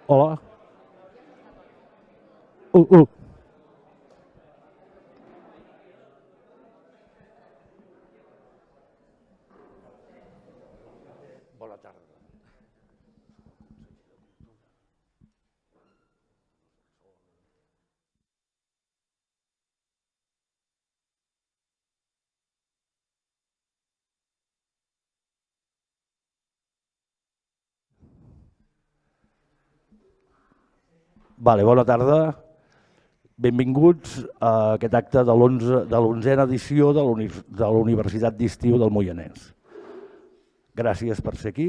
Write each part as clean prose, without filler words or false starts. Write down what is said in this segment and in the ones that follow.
Hola. Bona tarda. Bona tarda. Benvinguts a aquest acte de l'11a edició de la Universitat d'Estiu del Moianès. Gràcies per ser aquí.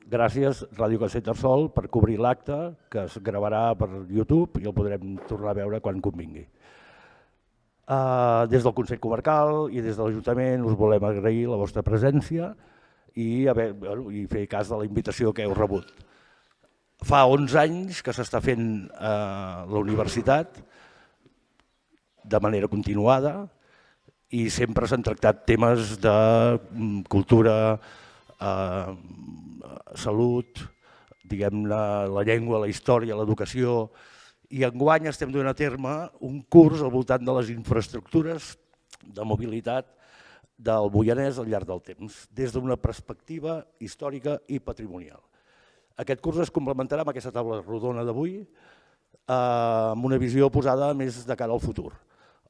Gràcies Ràdio Castellterçol per cobrir l'acte, que es gravarà per YouTube i el podrem tornar a veure quan convingui. Des del Consell Comarcal i des de l'Ajuntament us volem agrair la vostra presència i fer cas de la invitació que heu rebut. Fa 11 anys que s'està fent a la universitat de manera continuada i sempre s'han tractat temes de cultura, salut, diguem-ne, la llengua, la història, l'educació, i enguany estem duent a terme un curs al voltant de les infraestructures de mobilitat del Moianès al llarg del temps, des d'una perspectiva històrica i patrimonial. Aquest curs es complementarà amb aquesta taula rodona d'avui amb una visió posada més de cara al futur.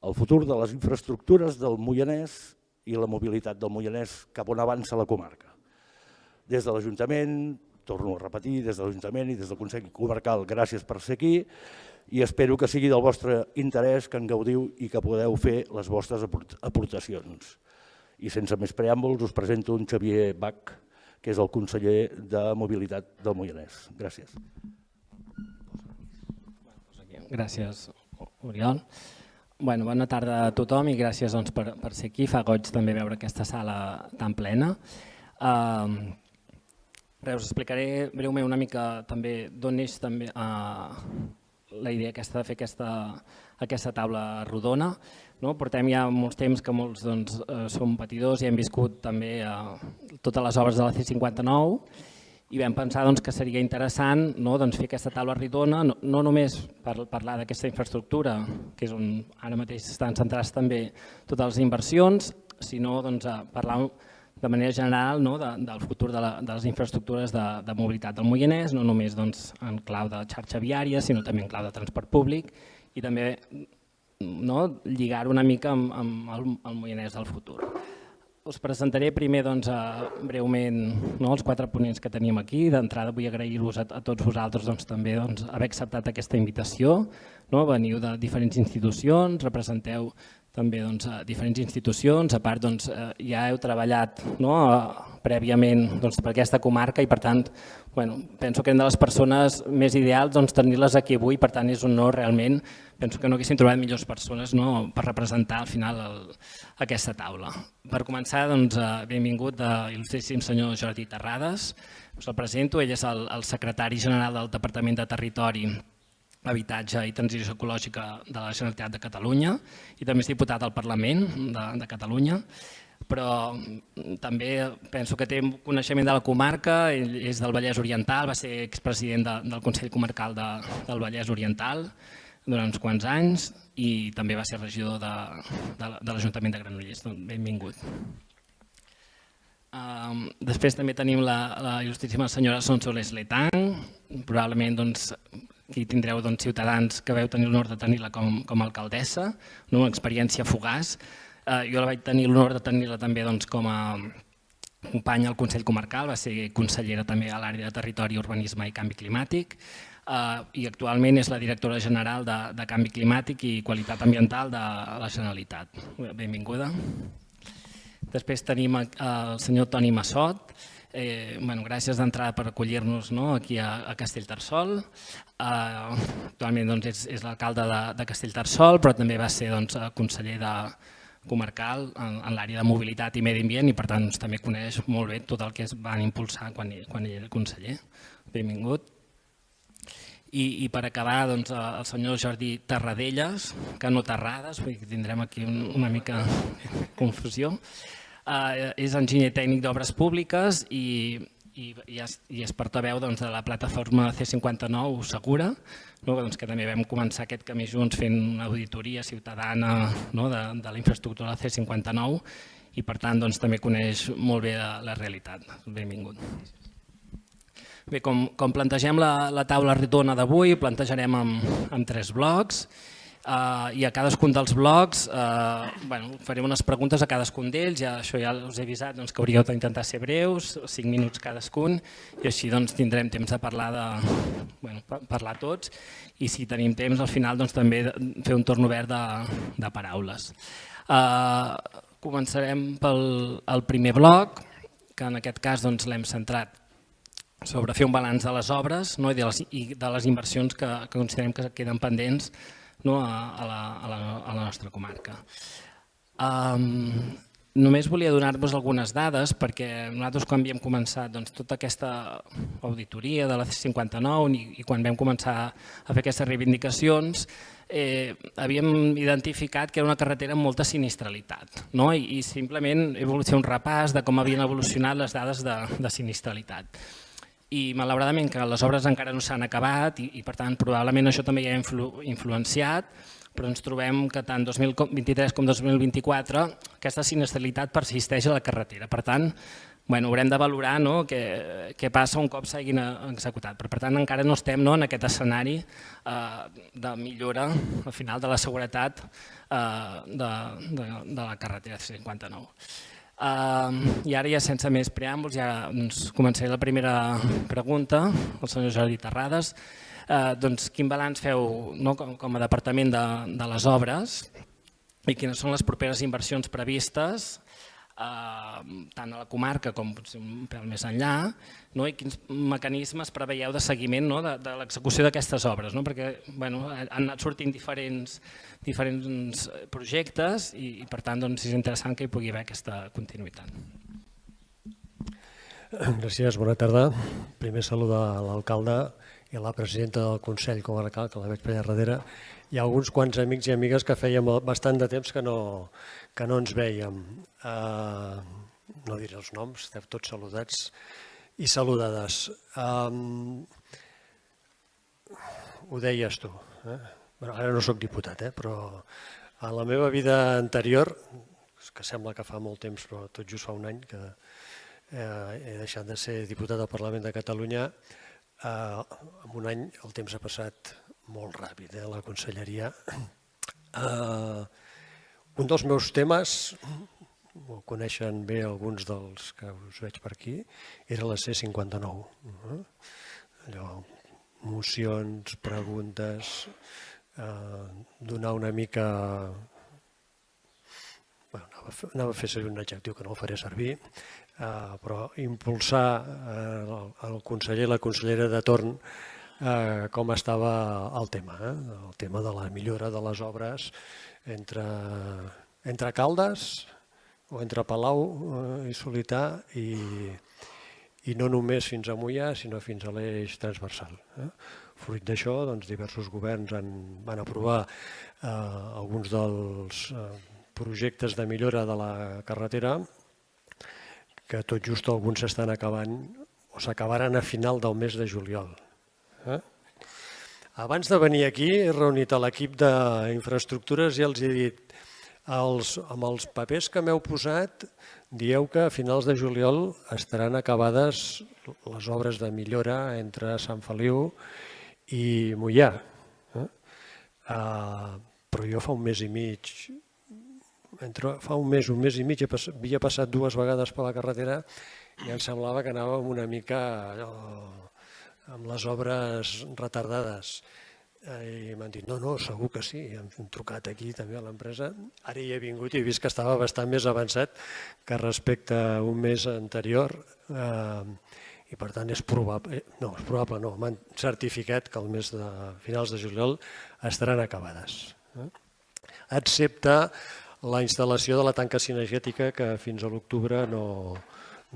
El futur de les infraestructures del Moianès i la mobilitat del Moianès cap on avança la comarca. Des de l'Ajuntament, torno a repetir, des de l'Ajuntament i des del Consell Comarcal, gràcies per ser aquí i espero que sigui del vostre interès, que en gaudiu i que podeu fer les vostres aportacions. I sense més preàmbuls us presento un Xavier Bach, que és el conseller de Mobilitat del Moianès. Gràcies. Gràcies, Oriol. Bona tarda a tothom i gràcies per ser aquí. Fa goig també veure aquesta sala tan plena. Us explicaré breument una mica també d'on neix la idea aquesta de fer aquesta taula rodona. Portem ja molts temps que molts som patidors i hem viscut també totes les obres de la C59 i vam pensar que seria interessant fer aquesta taula rodona, no només per parlar d'aquesta infraestructura, que és on ara mateix estan centrades també totes les inversions, sinó parlar de manera general del futur de les infraestructures de mobilitat del Moianès, no només en clau de xarxa viària, sinó també en clau de transport públic i també lligar-ho una mica amb el Moianès del futur. Us presentaré primer breument els 4 ponents que tenim aquí. D'entrada vull agrair-vos a tots vosaltres també haver acceptat aquesta invitació. Veniu de diferents institucions, representeu també diferents institucions, a part ja heu treballat prèviament per aquesta comarca i per tant penso que eren de les persones més ideals tenir-les aquí avui, per tant és un honor realment, penso que no haguéssim trobat millors persones per representar al final aquesta taula. Per començar, benvingut il·lustríssim senyor Jordi Terrades, us el presento, ell és el secretari general del Departament de Territori, Habitatge i Transició Ecològica de la Generalitat de Catalunya i també és diputat al Parlament de Catalunya, però també penso que té coneixement de la comarca, ell és del Vallès Oriental, va ser expresident del Consell Comarcal del Vallès Oriental durant uns quants anys i també va ser regidor de l'Ajuntament de Granollers. Benvingut. Després també tenim la il·lustríssima senyora Sonsoles Letang, probablement aquí tindreu ciutadans que veu tenir l'honor de tenir-la com a alcaldessa, una experiència fugaç. Jo vaig tenir l'honor de tenir-la també com a companya al Consell Comarcal, va ser consellera també a l'àrea de Territori, Urbanisme i Canvi Climàtic i actualment és la directora general de Canvi Climàtic i Qualitat Ambiental de la Generalitat. Benvinguda. Després tenim el senyor Toni Massot. Gràcies d'entrada per acollir-nos aquí a Castellterçol. Actualment és l'alcalde de Castellterçol, però també va ser conseller comarcal en l'àrea de mobilitat i medi ambient i per tant també coneix molt bé tot el que es van impulsar quan ell era conseller. Benvingut. I per acabar el senyor Jordi Terradellas, que no Terrades, tindrem aquí una mica de confusió. És enginyer tècnic d'obres públiques i i és portaveu de la plataforma C59 Segura, que també vam començar aquest camí junts fent una auditoria ciutadana de la infraestructura de la C59 i per tant també coneix molt bé la realitat. Benvingut. Bé, com plantegem la taula rodona d'avui, plantejarem en 3 blocs i a cadascun dels blocs farem unes preguntes a cadascun d'ells, això ja us he avisat que hauríeu d'intentar ser breus, 5 minuts cadascun i així tindrem temps de parlar tots i si tenim temps al final també fer un torn obert de paraules. Començarem pel primer bloc, que en aquest cas l'hem centrat sobre fer un balanç de les obres i de les inversions que considerem que queden pendents a la nostra comarca. Només volia donar-vos algunes dades perquè nosaltres quan havíem començat tota aquesta auditoria de la C59 i quan vam començar a fer aquestes reivindicacions havíem identificat que era una carretera amb molta sinistralitat i simplement he volgut fer un repàs de com havien evolucionat les dades de sinistralitat. I malauradament que les obres encara no s'han acabat i per tant probablement això també ja ha influenciat, però ens trobem que tant 2023 com 2024 aquesta sinistralitat persisteix a la carretera. Per tant, haurem de valorar què passa un cop s'hagin executat. Però per tant encara no estem en aquest escenari de millora al final de la seguretat de la carretera 59. I ara ja sense més preàmbuls ja començaré la primera pregunta al senyor Jordi Terrades. Quin balanç feu com a departament de les obres i quines són les properes inversions previstes tant a la comarca com un pèl més enllà i quins mecanismes preveieu de seguiment de l'execució d'aquestes obres, perquè han anat sortint diferents projectes i per tant és interessant que hi pugui haver aquesta continuïtat. Gràcies, bona tarda. Primer saludar l'alcalde i la presidenta del Consell Comarcal, que la veig per allà darrere. Hi ha alguns quants amics i amigues que fèiem bastant de temps que no ens vèiem. No diré els noms, esteu tots saludats i saludades. Ho deies tu. Ara no soc diputat, però a la meva vida anterior, que sembla que fa molt temps, però tot just fa un any que he deixat de ser diputat al Parlament de Catalunya, en un any el temps ha passat molt ràpid a la conselleria. Un dels meus temes, ho coneixen bé alguns dels que us veig per aquí, era la C59. Mocions, preguntes, donar una mica... Anava a fer servir un adjectiu que no el faré servir, però impulsar el conseller i la consellera de torn com estava el tema de la millora de les obres entre Caldes o entre Palau i Solità i no només fins a Moià, sinó fins a l'eix transversal. Fruit d'això, diversos governs van aprovar alguns dels projectes de millora de la carretera que tot just alguns s'estan acabant o s'acabaran a final del mes de juliol. Abans de venir aquí he reunit a l'equip d'infraestructures i els he dit amb els papers que m'heu posat dieu que a finals de juliol estaran acabades les obres de millora entre Sant Feliu i Moià. Però jo fa un mes i mig, un mes i mig havia passat 2 vegades per la carretera i em semblava que anàvem una mica amb les obres retardades. I m'han dit, no, segur que sí, hem trucat aquí també a l'empresa. Ara hi he vingut i he vist que estava bastant més avançat que respecte a un mes anterior i per tant és probable, no, m'han certificat que al mes de finals de juliol estaran acabades. Excepte la instal·lació de la tanca cinegètica que fins a l'octubre no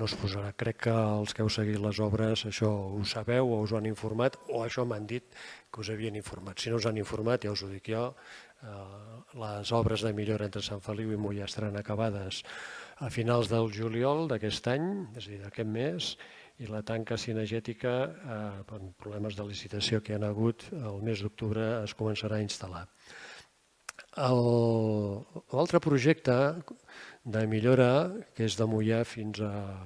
es posarà. Crec que els que heu seguit les obres això ho sabeu o us ho han informat o això m'han dit que us havien informat. Si no us han informat, ja us ho dic jo, les obres de millora entre Sant Feliu i Moià estaran acabades a finals del juliol d'aquest any, és a dir, d'aquest mes, i la tanca cinegètica, per problemes de licitació que hi ha hagut, el mes d'octubre es començarà a instal·lar. L'altre projecte de millora, que és de Moià fins a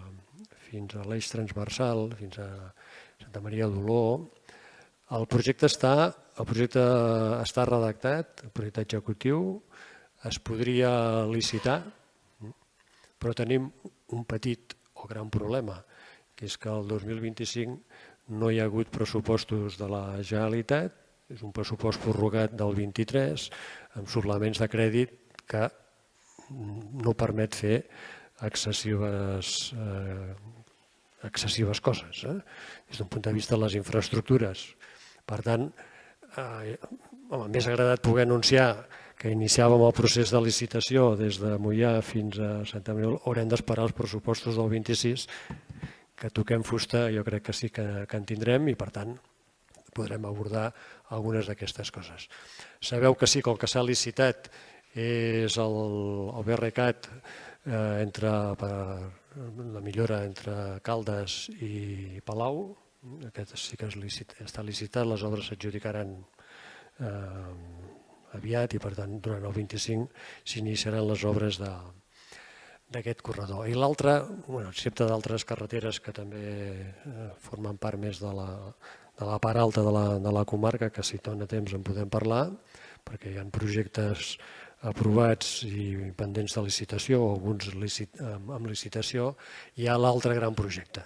l'eix transversal, fins a Santa Maria d'Oló, el projecte està redactat, el projecte executiu, es podria licitar, però tenim un petit o gran problema, que és que el 2025 no hi ha hagut pressupostos de la Generalitat, és un pressupost prorrogat del 23, amb suplements de crèdit que no permet fer excessives coses, des d'un punt de vista de les infraestructures. Per tant, m'hauria agradat poder anunciar que iniciàvem el procés de licitació des de Moià fins a Santa Maria. Haurem d'esperar els pressupostos del 26, que toquem fusta, jo crec que sí que en tindrem i per tant podrem abordar algunes d'aquestes coses. Sabeu que sí que el que s'ha licitat és el BRCAT la millora entre Caldes i Palau. Aquest sí que està licitat, les obres s'adjudicaran aviat i per tant durant el 25 s'iniciaran les obres d'aquest corredor. I l'altre, excepte d'altres carreteres que també formen part més de la part alta de la comarca, que si dona temps en podem parlar, perquè hi ha projectes aprovats i pendents de licitació, o alguns amb licitació, hi ha l'altre gran projecte,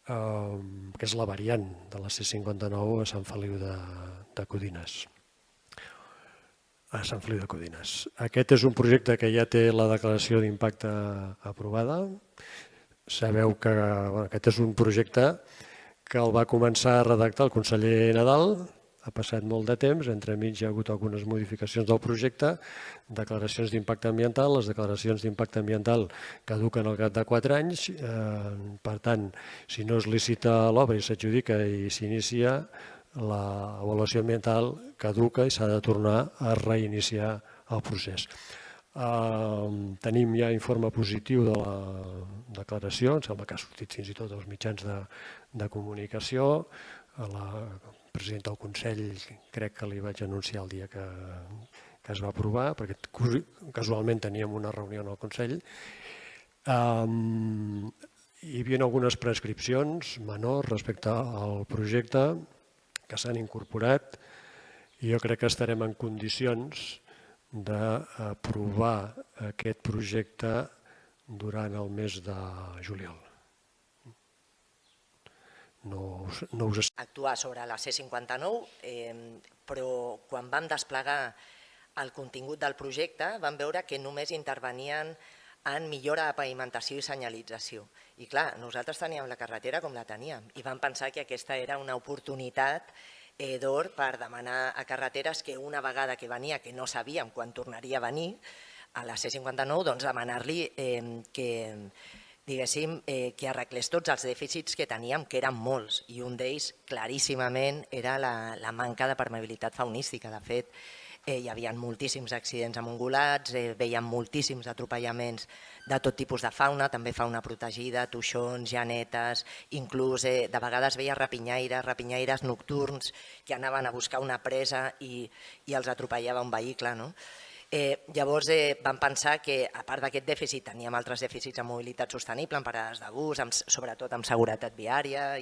que és la variant de la C59 a Sant Feliu de Codines. Aquest és un projecte que ja té la declaració d'impacte aprovada. Sabeu que aquest és un projecte que el va començar a redactar el conseller Nadal. Ha passat molt de temps, entremig hi ha hagut algunes modificacions del projecte, declaracions d'impacte ambiental. Les declaracions d'impacte ambiental caduquen al cap de 4 anys. Per tant, si no es licita l'obra i s'adjudica i s'inicia, l'avaluació ambiental caduca i s'ha de tornar a reiniciar el procés. Tenim ja informe positiu de la declaració, em sembla que ha sortit fins i tot als mitjans de comunicació. La presidenta del Consell crec que li vaig anunciar el dia que es va aprovar, perquè casualment teníem una reunió en el Consell. Hi havia algunes prescripcions menors respecte al projecte que s'han incorporat i jo crec que estarem en condicions d'aprovar aquest projecte durant el mes de juliol. Actuar sobre la C59, però quan vam desplegar el contingut del projecte vam veure que només intervenien en millora de pavimentació i senyalització. I clar, nosaltres teníem la carretera com la teníem i vam pensar que aquesta era una oportunitat d'or per demanar a carreteres que una vegada que venia, que no sabíem quan tornaria a venir, a la C59, doncs demanar-li que arreglés tots els dèficits que teníem, que eren molts, i un d'ells claríssimament era la manca de permeabilitat faunística. De fet, hi havia moltíssims accidents amb ungulats, veiem moltíssims atropellaments de tot tipus de fauna, també fauna protegida, toixons, llanetes, inclús de vegades veia rapinyaires nocturns que anaven a buscar una presa i els atropellava un vehicle. Llavors vam pensar que a part d'aquest dèficit teníem altres dèficits en mobilitat sostenible, en parades de bus, sobretot amb seguretat viària,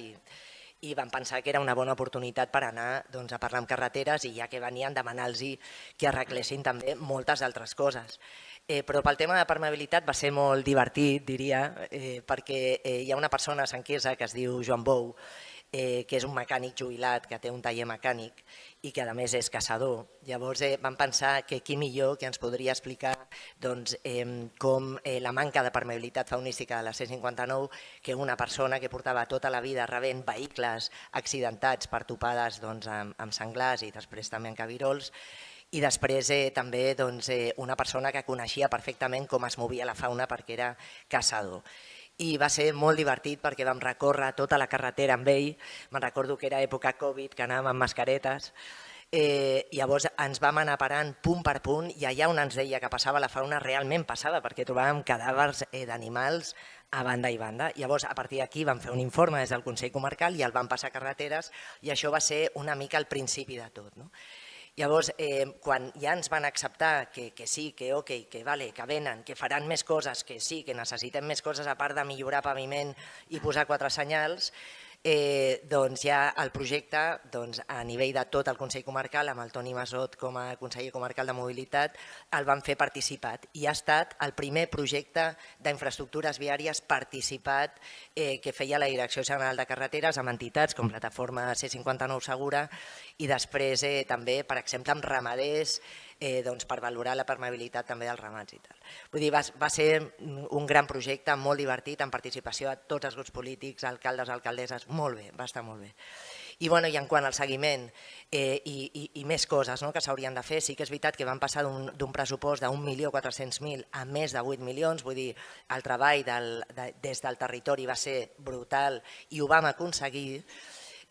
i vam pensar que era una bona oportunitat per anar a parlar amb carreteres i ja que venien demanar-los que arreglessin també moltes altres coses. Però pel tema de permeabilitat va ser molt divertit, diria, perquè hi ha una persona a Sant Quirze que es diu Joan Bou, que és un mecànic jubilat, que té un taller mecànic i que a més és caçador. Llavors vam pensar que qui millor que ens podria explicar com la manca de permeabilitat faunística de la C59, que una persona que portava tota la vida rebent vehicles accidentats per topades amb senglars i després també amb cabirols, i després també una persona que coneixia perfectament com es movia la fauna perquè era caçador. I va ser molt divertit perquè vam recórrer tota la carretera amb ell, me'n recordo que era època Covid, que anàvem amb mascaretes, llavors ens vam anar parant punt per punt i allà on ens deia que passava la fauna realment passava, perquè trobàvem cadàvers d'animals a banda i banda. Llavors, a partir d'aquí vam fer un informe des del Consell Comarcal i el vam passar a Carreteres i això va ser una mica el principi de tot. Llavors, quan ja ens van acceptar que sí, que ok, que venen, que faran més coses, que sí, que necessitem més coses a part de millorar paviment i posar 4 senyals, doncs ja el projecte a nivell de tot el Consell Comarcal, amb el Toni Masot com a conseller comarcal de mobilitat, el van fer participat i ha estat el primer projecte d'infraestructures viàries participat que feia la Direcció General de Carreteres amb entitats com Plataforma C59 Segura i després també, per exemple, amb ramaders per valorar la permeabilitat també dels ramats i tal. Vull dir, va ser un gran projecte, molt divertit, amb participació de tots els grups polítics, alcaldes, alcaldesses, molt bé, va estar molt bé. I en quant al seguiment i més coses que s'haurien de fer, sí que és veritat que van passar d'un pressupost de 1.400.000 a més de 8 milions, vull dir, el treball des del territori va ser brutal i ho vam aconseguir,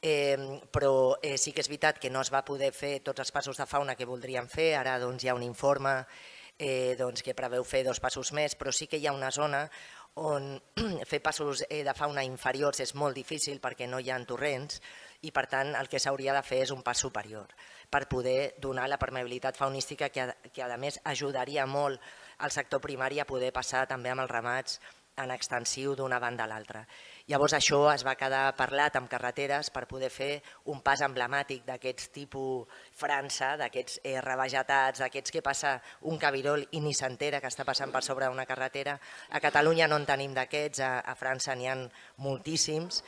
però sí que és veritat que no es va poder fer tots els passos de fauna que voldríem fer, ara hi ha un informe que preveu fer 2 passos més, però sí que hi ha una zona on fer passos de fauna inferiors és molt difícil perquè no hi ha torrents i per tant el que s'hauria de fer és un pas superior per poder donar la permeabilitat faunística que a més ajudaria molt al sector primari a poder passar també amb els ramats en extensiu d'una banda a l'altra. Llavors això es va quedar parlat amb Carreteres per poder fer un pas emblemàtic d'aquests tipus França, d'aquests revegetats, d'aquests que passa un cabirol i ni s'entera que està passant per sobre d'una carretera. A Catalunya no en tenim d'aquests, a França n'hi ha moltíssims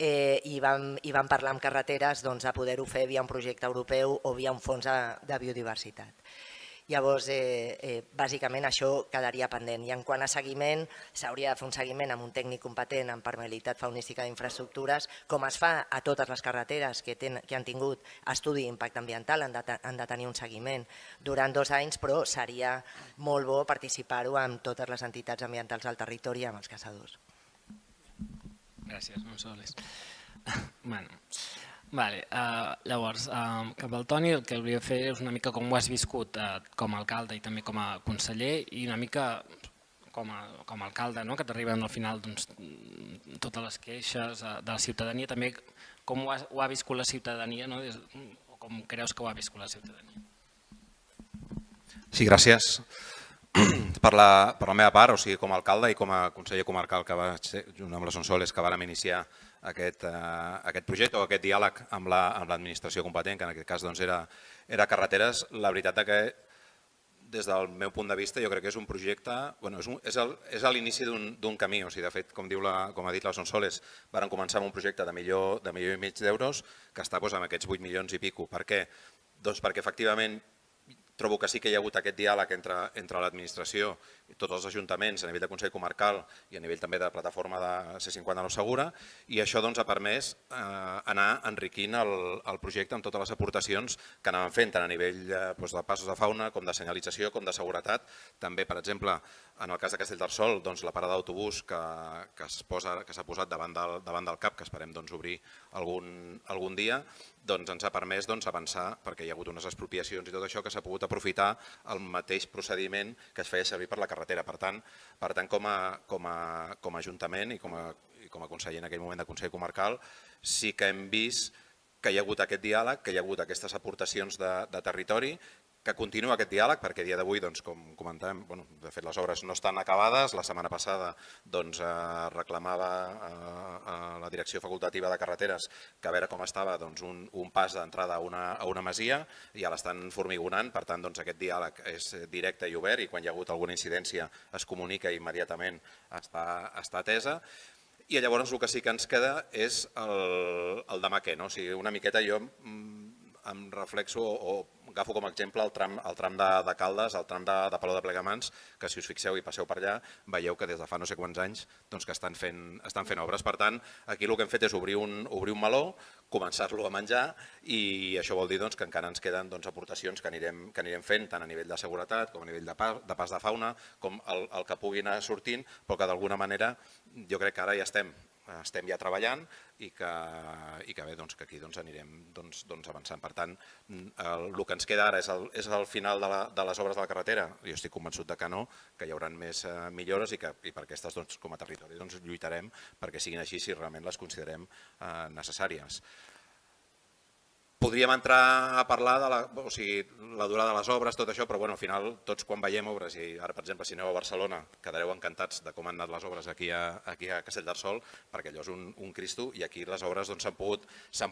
i vam parlar amb Carreteres de poder-ho fer via un projecte europeu o via un fons de biodiversitat. Llavors, bàsicament això quedaria pendent. I en quant a seguiment, s'hauria de fer un seguiment amb un tècnic competent en permeabilitat faunística d'infraestructures, com es fa a totes les carreteres que han tingut estudi d'impacte ambiental, han de tenir un seguiment durant 2 anys, però seria molt bo participar-ho amb totes les entitats ambientals del territori i amb els caçadors. Gràcies, Monsoles. Llavors, cap al Toni, el que hauria de fer és una mica com ho has viscut com a alcalde i també com a conseller i una mica com a alcalde, que t'arriben al final totes les queixes de la ciutadania, també com ho ha viscut la ciutadania o com creus que ho ha viscut la ciutadania. Sí, gràcies. Per la meva part, o sigui, com a alcalde i com a conseller comarcal que va ser, junt amb les Sonsoles, que vàrem iniciar aquest projecte o aquest diàleg amb l'administració competent, que en aquest cas era Carreteres, la veritat que des del meu punt de vista jo crec que és un projecte, és l'inici d'un camí, o sigui, de fet, com ha dit la Sonsoles, varen començar amb un projecte de $1,5 milions que està amb aquests 8 milions i pico. Per què? Doncs perquè efectivament trobo que sí que hi ha hagut aquest diàleg entre l'administració i tots els ajuntaments a nivell de Consell Comarcal i a nivell també de plataforma de C59 Segura i això ha permès anar enriquint el projecte amb totes les aportacions que anàvem fent tant a nivell de passos de fauna com de senyalització com de seguretat. També, per exemple, en el cas de Castellterçol, la parada d'autobús que s'ha posat davant del CAP, que esperem obrir algun dia, ens ha permès avançar perquè hi ha hagut unes expropiacions i tot això que s'ha pogut aprofitar el mateix procediment que es feia servir per la carretera. Per tant, com a Ajuntament i com a conseller en aquell moment de Consell Comarcal, sí que hem vist que hi ha hagut aquest diàleg, que hi ha hagut aquestes aportacions de territori, que continua aquest diàleg perquè a dia d'avui, com comentàvem, de fet les obres no estan acabades. La setmana passada reclamava a la direcció facultativa de carreteres que a veure com estava un pas d'entrada a una masia i ja l'estan formigonant, per tant aquest diàleg és directe i obert i quan hi ha hagut alguna incidència es comunica i immediatament està atesa. I llavors el que sí que ens queda és el demà què, o sigui, una miqueta jo em reflexo o agafo com a exemple el tram de Caldes, el tram de Palou de Plegamans, que si us fixeu i passeu per allà, veieu que des de fa no sé quants anys que estan fent obres. Per tant, aquí el que hem fet és obrir un meló, començar-lo a menjar i això vol dir que encara ens queden aportacions que anirem fent tant a nivell de seguretat com a nivell de pas de fauna, com el que pugui anar sortint, però que d'alguna manera jo crec que ara ja estem estem ja treballant i que bé, que aquí anirem avançant. Per tant, el que ens queda ara és el final de les obres de la carretera. Jo estic convençut que no, que hi haurà més millores i per aquestes com a territori lluitarem perquè siguin així si realment les considerem necessàries. Podríem entrar a parlar de la durada de les obres, tot això, però al final tots quan veiem obres, i ara per exemple si aneu a Barcelona quedareu encantats de com han anat les obres aquí a Castellterçol, perquè allò és un cristo i aquí les obres s'han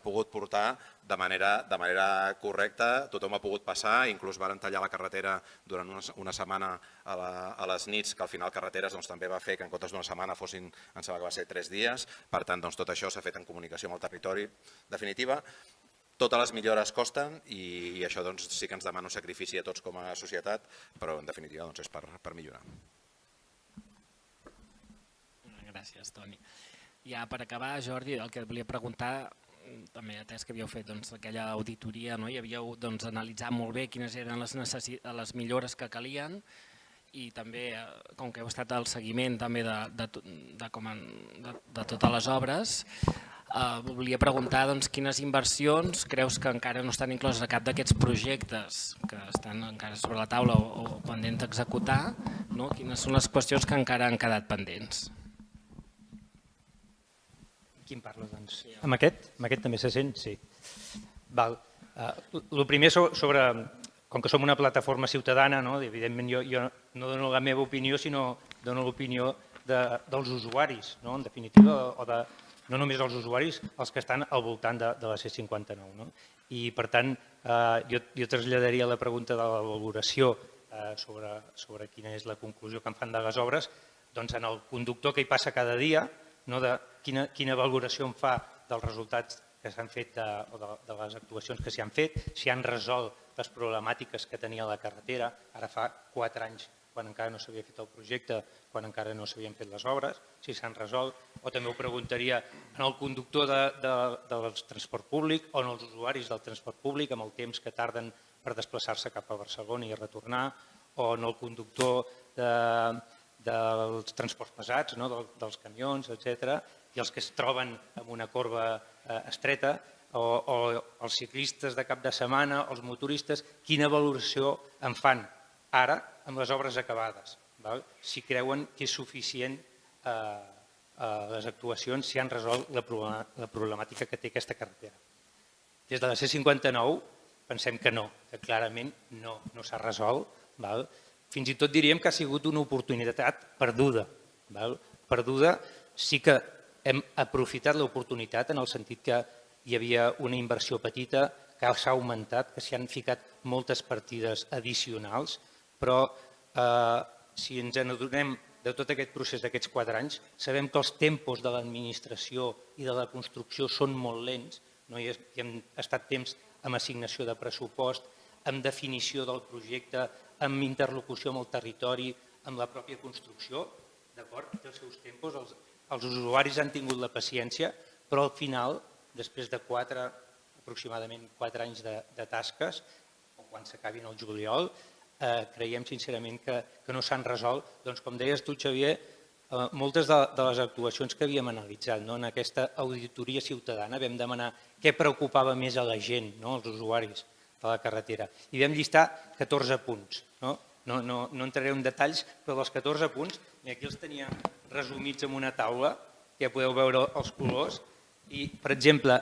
pogut portar de manera correcta, tothom ha pogut passar, inclús varen tallar la carretera durant una setmana a les nits, que al final Carreteres també va fer que en comptes d'una setmana fossin, em sembla que va ser 3 dies, per tant tot això s'ha fet en comunicació amb el territori. En definitiva, totes les millores costen i això sí que ens demana un sacrifici a tots com a societat, però en definitiva és per millorar. Gràcies, Toni. Ja per acabar, Jordi, el que et volia preguntar, també atès que havíeu fet aquella auditoria i havíeu analitzat molt bé quines eren les millores que calien i també, com que heu estat al seguiment també de totes les obres, volia preguntar quines inversions creus que encara no estan incloses a cap d'aquests projectes que estan encara sobre la taula o pendents d'executar, quines són les qüestions que encara han quedat pendents. Quin parla, doncs? Amb aquest? Amb aquest també se sent? Sí. El primer sobre, com que som una plataforma ciutadana, evidentment jo no dono la meva opinió, sinó dono l'opinió dels usuaris, en definitiva, o no només els usuaris, els que estan al voltant de la C59. I, per tant, jo traslladaria la pregunta de la valoració sobre quina és la conclusió que en fan de les obres, doncs en el conductor que hi passa cada dia, de quina valoració en fa dels resultats que s'han fet o de les actuacions que s'hi han fet, si han resolt les problemàtiques que tenia la carretera, ara fa 4 anys quan encara no s'havia fet el projecte, quan encara no s'havien fet les obres, si s'han resolt, o també ho preguntaria en el conductor del transport públic o en els usuaris del transport públic amb el temps que tarden per desplaçar-se cap a Barcelona i retornar, o en el conductor dels transports pesats, dels camions, etc., i els que es troben en una corba estreta, o els ciclistes de cap de setmana, els motoristes, quina valoració en fan ara amb les obres acabades, si creuen que és suficient les actuacions, si han resolt la problemàtica que té aquesta carretera. Des de la C59 pensem que no, que clarament no s'ha resolt. Fins i tot diríem que ha sigut una oportunitat perduda. Perduda, sí que hem aprofitat l'oportunitat en el sentit que hi havia una inversió petita, que s'ha augmentat, que s'hi han ficat moltes partides addicionals, però si ens adonem de tot aquest procés d'aquests 4 anys, sabem que els tempos de l'administració i de la construcció són molt lents, i hem estat temps amb assignació de pressupost, amb definició del projecte, amb interlocució amb el territori, amb la pròpia construcció, d'acord? Té els seus tempos, els usuaris han tingut la paciència, però al final, després de aproximadament 4 anys de tasques, o quan s'acabin el juliol, creiem sincerament que no s'han resolt, doncs com deies tu, Xavier, moltes de les actuacions que havíem analitzat. En aquesta auditoria ciutadana vam demanar què preocupava més a la gent, als usuaris de la carretera, i vam llistar 14 punts. No entraré en detalls, però dels 14 punts, aquí els tenia resumits en una taula, que ja podeu veure els colors, i, per exemple,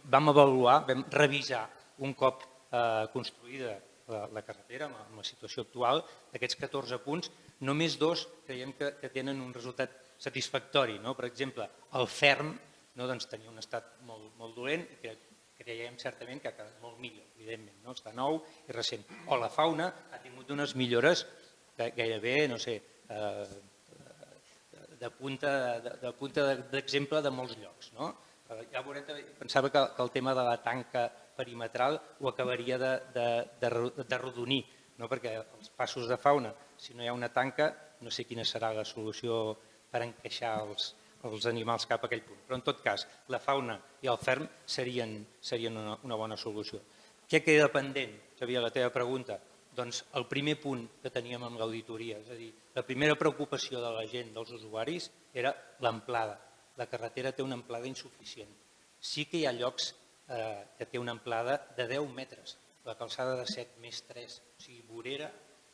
vam avaluar, vam revisar un cop construïda la carretera, amb la situació actual, d'aquests 14 punts, només 2 creiem que tenen un resultat satisfactori. Per exemple, el ferm tenia un estat molt dolent i creiem certament que ha quedat molt millor, evidentment, està nou i recent. O la fauna ha tingut unes millores gairebé, no sé, de punta d'exemple de molts llocs. Ja veurem, pensava que el tema de la tanca perimetral ho acabaria d'arrodonir, perquè els passos de fauna, si no hi ha una tanca, no sé quina serà la solució per encaixar els animals cap a aquell punt. Però en tot cas, la fauna i el ferm serien una bona solució. Què queda pendent, Xavier, la teva pregunta? Doncs el primer punt que teníem amb l'auditoria, és a dir, la primera preocupació de la gent, dels usuaris, era l'amplada. la carretera té una amplada insuficient. Sí que hi ha llocs que té una amplada de 10 metres, la calçada de 7 més 3, o sigui, vorera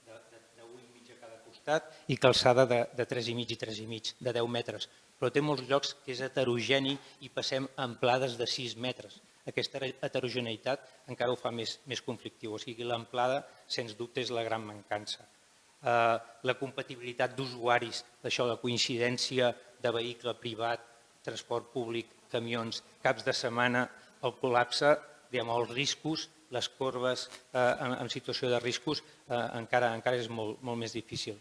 de 1,5 a cada costat i calçada de 3,5 i 3,5, de 10 metres. Però té molts llocs que és heterogeni i passem a amplades de 6 metres. Aquesta heterogeneïtat encara ho fa més conflictiu, o sigui, l'amplada, sens dubte, és la gran mancança. La compatibilitat d'usuaris, d'això, la coincidència de vehicle privat, transport públic, camions, caps de setmana, el col·lapse, els riscos, les corbes en situació de riscos, encara és molt més difícil.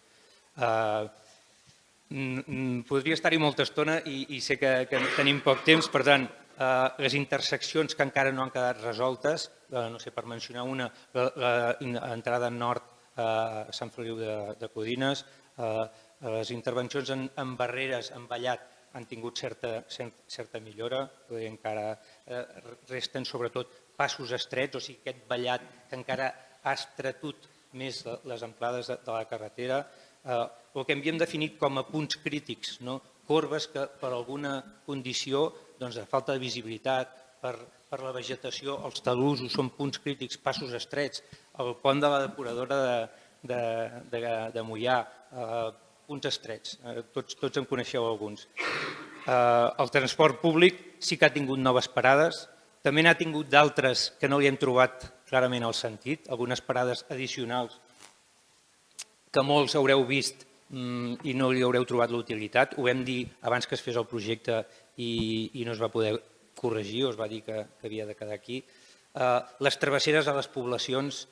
Podria estar-hi molta estona i sé que tenim poc temps, per tant, les interseccions que encara no han quedat resoltes, no sé, per mencionar una, l'entrada nord a Sant Feliu de Codines, les intervencions en barreres, en vallat, han tingut certa millora, encara resten sobretot passos estrets, o sigui, aquest vallat que encara ha estretut més les amplades de la carretera, el que havíem definit com a punts crítics, corbes que per alguna condició de falta de visibilitat, per la vegetació, els talussos són punts crítics, passos estrets, el pont de la depuradora de Moià, punts estrets, tots en coneixeu alguns. El transport públic sí que ha tingut noves parades, també n'ha tingut d'altres que no li hem trobat clarament el sentit, algunes parades addicionals que molts haureu vist i no li haureu trobat l'utilitat. Ho vam dir abans que es fes el projecte i no es va poder corregir, o es va dir que havia de quedar aquí. Les travesseres a les poblacions,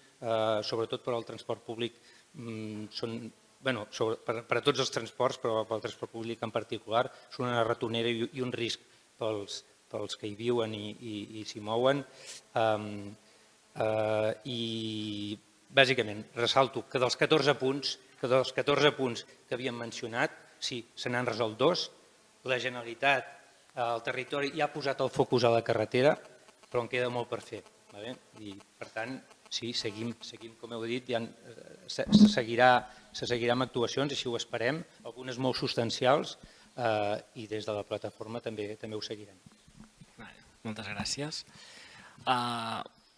sobretot per al transport públic, són, per a tots els transports, però pel transport públic en particular, són una ratonera i un risc pels que hi viuen i s'hi mouen. I bàsicament ressalto que dels 14 punts que havíem mencionat, sí, se n'han resolt 2. La Generalitat, el territori, ja ha posat el focus a la carretera, però en queda molt per fer. I, per tant, sí, seguim, com heu dit, se seguirà amb actuacions, així ho esperem, algunes molt substancials, i des de la plataforma també ho seguirem. Moltes gràcies.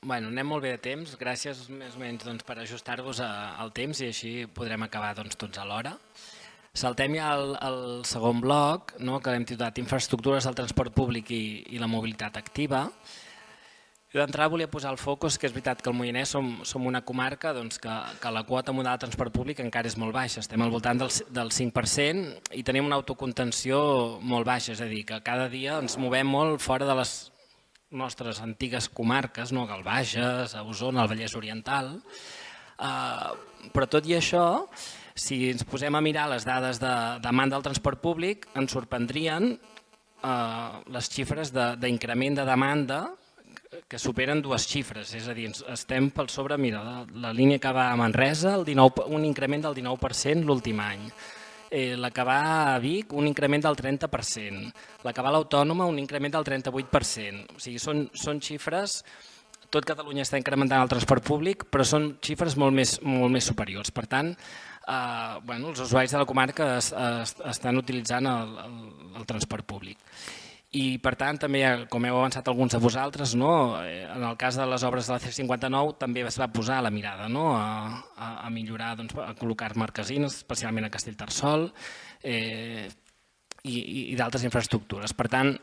Anem molt bé de temps, gràcies més o menys per ajustar-vos al temps i així podrem acabar tots a l'hora. Saltem ja al segon bloc, que l'hem titulat Infraestructures del transport públic i la mobilitat activa. D'entrada volia posar el focus, que és veritat que al Moianès som una comarca que la quota modal de transport públic encara és molt baixa, estem al voltant del 5% i tenim una autocontenció molt baixa, és a dir, que cada dia ens movem molt fora de les nostres antigues comarques, el Bages, Osona, el Vallès Oriental, però tot i això, si ens posem a mirar les dades de demanda del transport públic, ens sorprendrien les xifres d'increment de demanda que superen 2 xifres, és a dir, estem per sobre, mira, la línia que va a Manresa, un increment del 19% l'últim any, la que va a Vic, un increment del 30%, la que va a l'Autònoma, un increment del 38%, o sigui, són xifres, tot Catalunya està incrementant el transport públic, però són xifres molt més superiors, per tant, els usuaris de la comarca estan utilitzant el transport públic. I per tant, també, com heu avançat alguns de vosaltres, en el cas de les obres de la C59 també es va posar la mirada a millorar, a col·locar marquesines, especialment a Castellterçol i d'altres infraestructures. Per tant,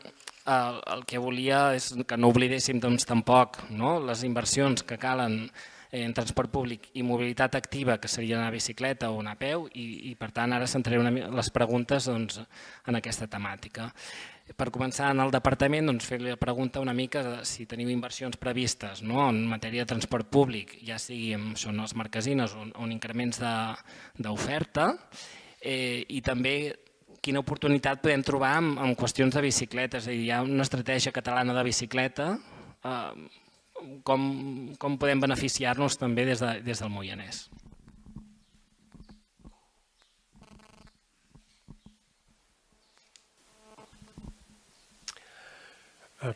el que volia és que no oblidéssim tampoc les inversions que calen en transport públic i mobilitat activa, que seria anar a bicicleta o anar a peu, i per tant ara centraré les preguntes en aquesta temàtica. Per començar, en el departament, fer-li la pregunta una mica si teniu inversions previstes en matèria de transport públic, ja sigui en les marquesines o en increments d'oferta, i també quina oportunitat podem trobar en qüestions de bicicleta, és a dir, hi ha una estratègia catalana de bicicleta, com podem beneficiar-nos també des del Moianès.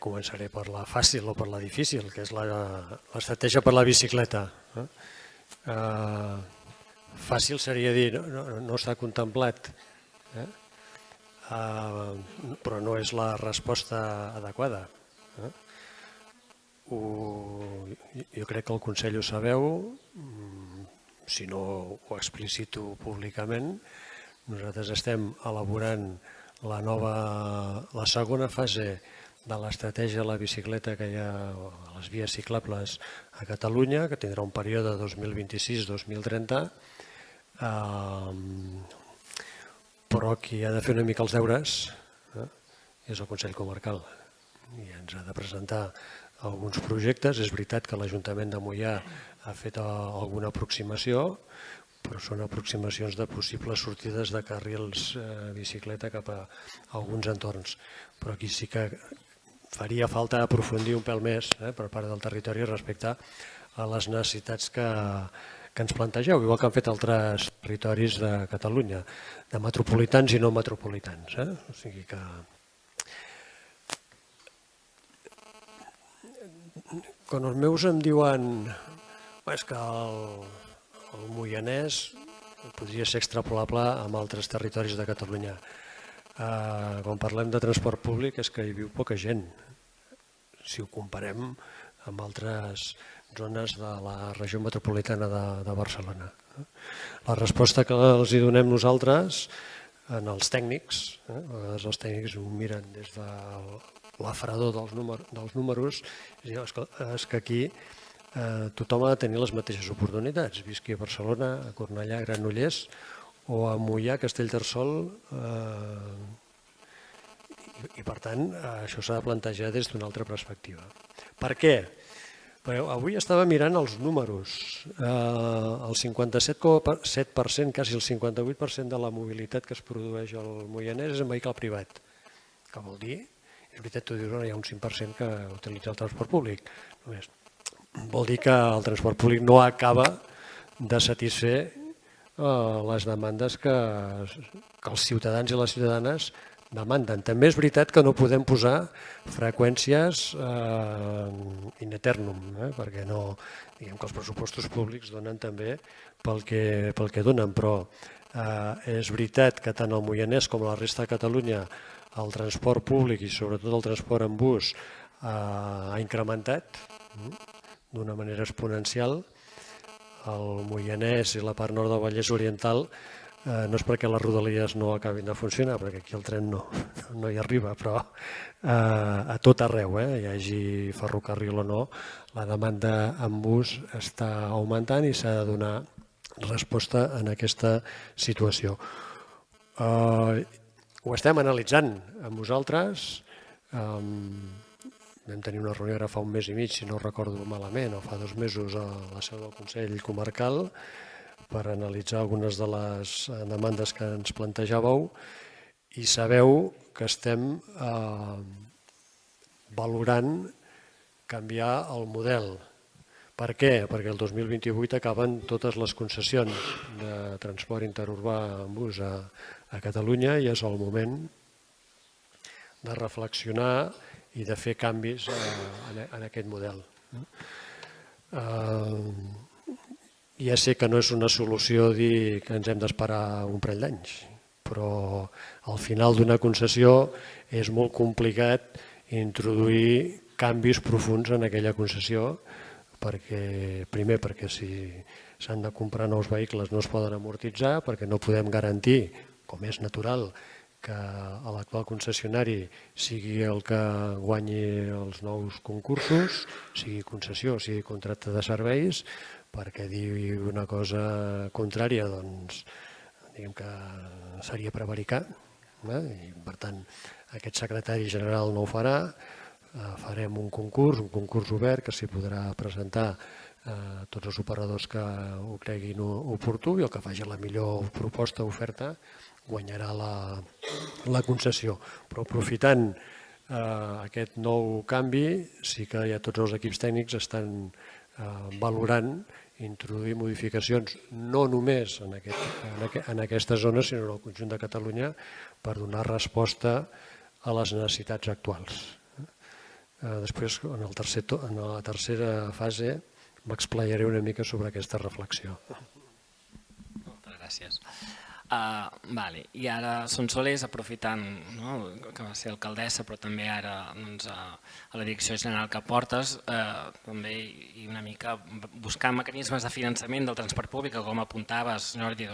Començaré per la fàcil o per la difícil, que és l'estratègia per la bicicleta. Fàcil seria dir no està contemplat. però no és la resposta adequada. Jo crec que el Consell ho sabeu, si no ho explicito públicament. Nosaltres estem elaborant la segona fase de l'estratègia de la bicicleta que hi ha a les vies ciclables a Catalunya, que tindrà un període 2026-2030, però qui ha de fer una mica els deures és el Consell Comarcal i ens ha de presentar alguns projectes. És veritat que l'Ajuntament de Moià ha fet alguna aproximació, però són aproximacions de possibles sortides de carrils bicicleta cap a alguns entorns. Però aquí sí que faria falta aprofundir un pèl més per part del territori respecte a les necessitats que ens plantegeu, igual que han fet altres territoris de Catalunya, de metropolitans i no metropolitans. O sigui que quan els meus em diuen que el Moianès podria ser extrapolable amb altres territoris de Catalunya. Quan parlem de transport públic és que hi viu poca gent, si ho comparem amb altres zones de la regió metropolitana de Barcelona. La resposta que els hi donem nosaltres als tècnics, a vegades els tècnics ho miren des de l'afrador dels números, és que aquí tothom ha de tenir les mateixes oportunitats, visqui a Barcelona, a Cornellà, a Granollers o a Moià, Castellterçol, i per tant això s'ha de plantejar des d'una altra perspectiva. Per què? Avui estava mirant els números. El 57,7%, quasi el 58% de la mobilitat que es produeix al Moianès és en vehicle privat. Què vol dir? És veritat, tu dius que hi ha un 5% que utilitza el transport públic. Només vol dir que el transport públic no acaba de satisfer les demandes que els ciutadans i les ciutadanes demanden. També és veritat que no podem posar freqüències in eternum, perquè diguem que els pressupostos públics donen també pel que donen, però és veritat que tant el Moianès com la resta de Catalunya el transport públic i sobretot el transport en bus ha incrementat d'una manera exponencial. El Moianès i la part nord del Vallès Oriental no és perquè les rodalies no acabin de funcionar, perquè aquí el tren no hi arriba, però a tot arreu, hi hagi ferrocarril o no, la demanda en bus està augmentant i s'ha de donar resposta en aquesta situació. Ho estem analitzant amb vosaltres. Vam tenir una reunió ara fa un mes i mig, si no recordo malament, o fa 2 mesos a la seu del Consell Comarcal per analitzar algunes de les demandes que ens plantejàveu i sabeu que estem valorant canviar el model. Per què? Perquè el 2028 acaben totes les concessions de transport interurbà en bus a Catalunya i és el moment de reflexionar i de fer canvis en aquest model. Ja sé que no és una solució dir que ens hem d'esperar un parell d'anys, però al final d'una concessió és molt complicat introduir canvis profunds en aquella concessió, primer perquè si s'han de comprar nous vehicles no es poden amortitzar, perquè no podem garantir, com és natural, que l'actual concessionari sigui el que guanyi els nous concursos, sigui concessió o sigui contracte de serveis, perquè dir una cosa contrària doncs diguem que seria prevaricar, i per tant aquest secretari general no ho farà. Farem un concurs obert que s'hi podrà presentar tots els operadors que ho creguin oportú i el que faci la millor proposta o oferta guanyarà la concessió. Però aprofitant aquest nou canvi, sí que ja tots els equips tècnics estan valorant introduir modificacions no només en aquesta zona, sinó en el conjunt de Catalunya per donar resposta a les necessitats actuals. Després, en la tercera fase, m'explayaré una mica sobre aquesta reflexió. Moltes gràcies. I ara Sonsoles, aprofitant que va ser alcaldessa, però també ara a la direcció general que portes, també i una mica buscar mecanismes de finançament del transport públic, que com apuntaves, Jordi,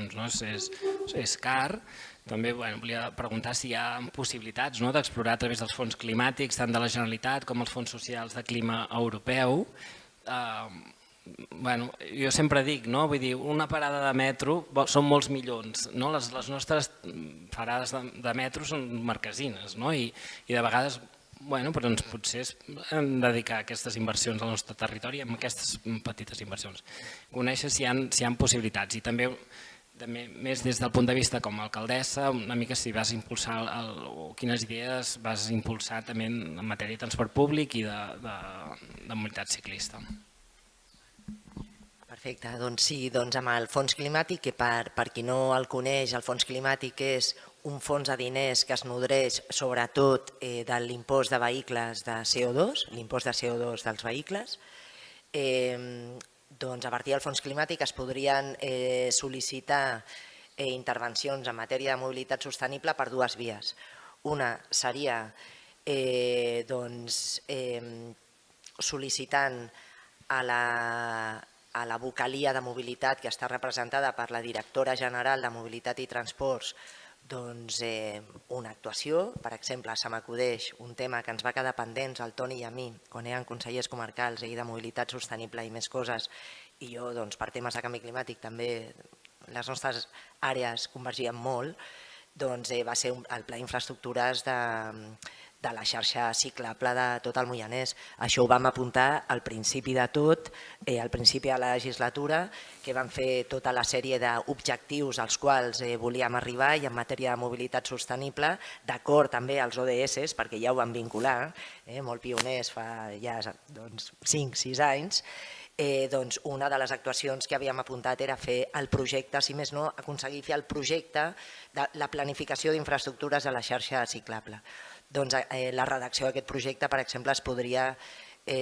és car. També volia preguntar si hi ha possibilitats d'explorar a través dels fons climàtics, tant de la Generalitat com els fons socials de clima europeu. Jo sempre dic, vull dir, una parada de metro són molts milions, les nostres parades de metro són marquesines i de vegades potser hem de dedicar aquestes inversions al nostre territori amb aquestes petites inversions. Conèixer si hi ha possibilitats i també més des del punt de vista com a alcaldessa, una mica si vas impulsar o quines idees vas impulsar també en matèria de transport públic i de mobilitat ciclista. Perfecte, doncs sí, amb el fons climàtic, que per qui no el coneix, el fons climàtic és un fons de diners que es nodreix sobretot de l'impost de vehicles de CO2, l'impost de CO2 dels vehicles. Doncs a partir del fons climàtic es podrien sol·licitar intervencions en matèria de mobilitat sostenible per dues vies. Una seria sol·licitant a la vocalia de mobilitat que està representada per la directora general de Mobilitat i Transports una actuació. Per exemple, se m'acudeix un tema que ens va quedar pendents al Toni i a mi quan érem consellers comarcals de mobilitat sostenible i més coses, i jo per temes de canvi climàtic també les nostres àrees convergien molt, va ser el pla d'infraestructures de la xarxa ciclable de tot el Moianès. Això ho vam apuntar al principi de tot, al principi de la legislatura, que vam fer tota la sèrie d'objectius als quals volíem arribar i en matèria de mobilitat sostenible, d'acord també als ODS, perquè ja ho vam vincular, molt pioners fa ja 5-6 anys. Una de les actuacions que havíem apuntat era fer el projecte, si més no, aconseguir fer el projecte de la planificació d'infraestructures a la xarxa ciclable. La redacció d'aquest projecte, per exemple, es podria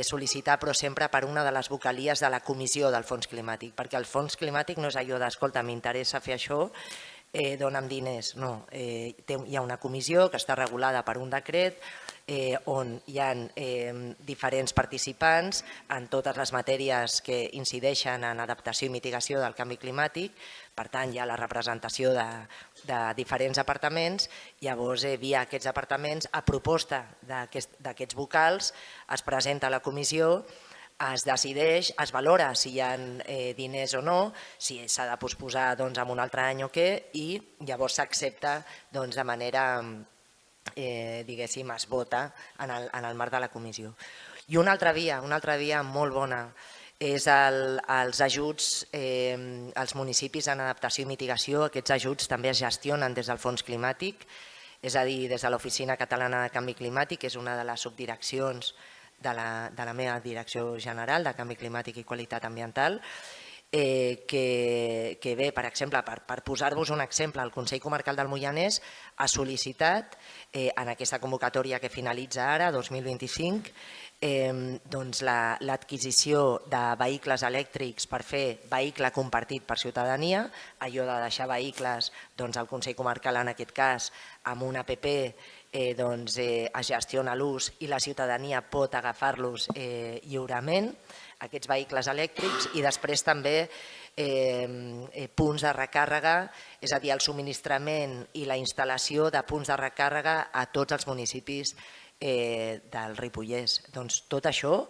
sol·licitar, però sempre per una de les vocalies de la comissió del fons climàtic, perquè el fons climàtic no és allò d'escolta, m'interessa fer això, dona'm diners. No, hi ha una comissió que està regulada per un decret on hi ha diferents participants en totes les matèries que incideixen en adaptació i mitigació del canvi climàtic. Per tant, hi ha la representació de diferents departaments. Llavors, via aquests departaments, a proposta d'aquests vocals, es presenta a la comissió, es decideix, es valora si hi ha diners o no, si s'ha de posposar en un altre any o què, i llavors s'accepta de manera, diguéssim, es vota en el marc de la comissió. I una altra via molt bona, és els ajuts als municipis en adaptació i mitigació. Aquests ajuts també es gestionen des del fons climàtic, és a dir, des de l'Oficina Catalana de Canvi Climàtic, que és una de les subdireccions de la meva direcció general de Canvi Climàtic i Qualitat Ambiental, que bé, per exemple, per posar-vos un exemple, el Consell Comarcal del Moianès ha sol·licitat en aquesta convocatòria que finalitza ara, 2025, l'adquisició de vehicles elèctrics per fer vehicle compartit per ciutadania, allò de deixar vehicles al Consell Comarcal, en aquest cas, amb una app, es gestiona l'ús i la ciutadania pot agafar-los lliurement, aquests vehicles elèctrics, i després també punts de recàrrega, és a dir, el subministrament i la instal·lació de punts de recàrrega a tots els municipis del Ripollès. Doncs tot això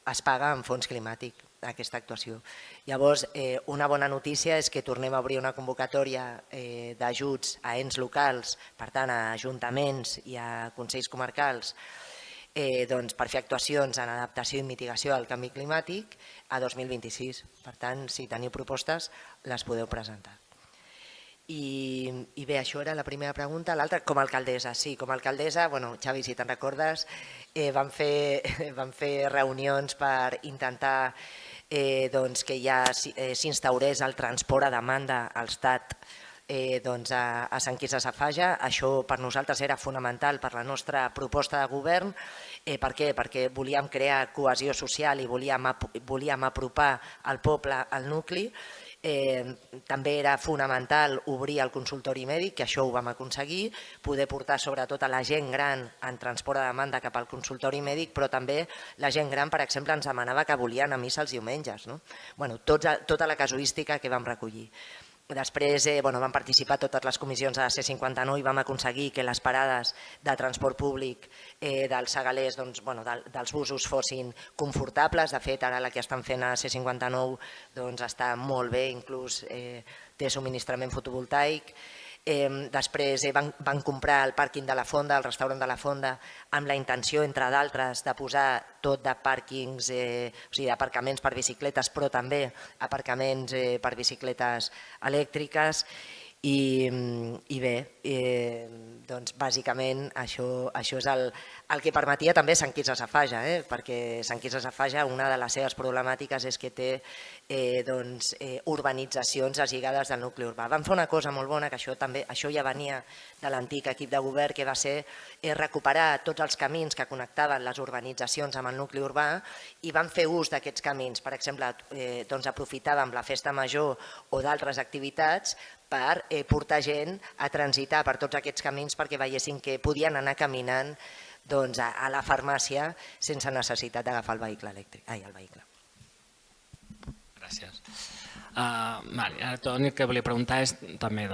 es paga en fons climàtic, aquesta actuació. Llavors, una bona notícia és que tornem a obrir una convocatòria d'ajuts a ens locals, per tant, a ajuntaments i a consells comarcals, per fer actuacions en adaptació i mitigació del canvi climàtic a 2026. Per tant, si teniu propostes, les podeu presentar. I bé, això era la primera pregunta. L'altra, com a alcaldessa. Sí, com a alcaldessa, Xavi, si te'n recordes, vam fer reunions per intentar que ja s'instaurés el transport a demanda al TAT a Sant Quirze Safaja. Això per nosaltres era fonamental per la nostra proposta de govern. Per què? Perquè volíem crear cohesió social i volíem apropar el poble al nucli. També era fonamental obrir el consultori mèdic, que això ho vam aconseguir, poder portar sobretot a la gent gran en transport de demanda cap al consultori mèdic, però també la gent gran, per exemple, ens demanava que volien anar a missa els diumenges. Tota la casuística que vam recollir. Després vam participar a totes les comissions de la C59 i vam aconseguir que les parades de transport públic dels segalers, dels busos, fossin confortables. De fet, ara la que estan fent a la C59 està molt bé, inclús té subministrament fotovoltaic. Després van comprar el pàrquing de la Fonda, el restaurant de la Fonda, amb la intenció, entre d'altres, de posar tot de pàrquings, o sigui, aparcaments per bicicletes, però també aparcaments per bicicletes elèctriques. I bé, bàsicament això és el que permetia també Sant Quirze Safaja, perquè Sant Quirze Safaja, una de les seves problemàtiques és que té urbanitzacions deslligades del nucli urbà. Van fer una cosa molt bona, que això ja venia de l'antic equip de govern, que va ser recuperar tots els camins que connectaven les urbanitzacions amb el nucli urbà i van fer ús d'aquests camins. Per exemple, aprofitàvem la festa major o d'altres activitats per portar gent a transitar per tots aquests camins perquè veiessin que podien anar caminant a la farmàcia sense necessitat d'agafar el vehicle elèctric. Gràcies. Ara l'únic que volia preguntar és també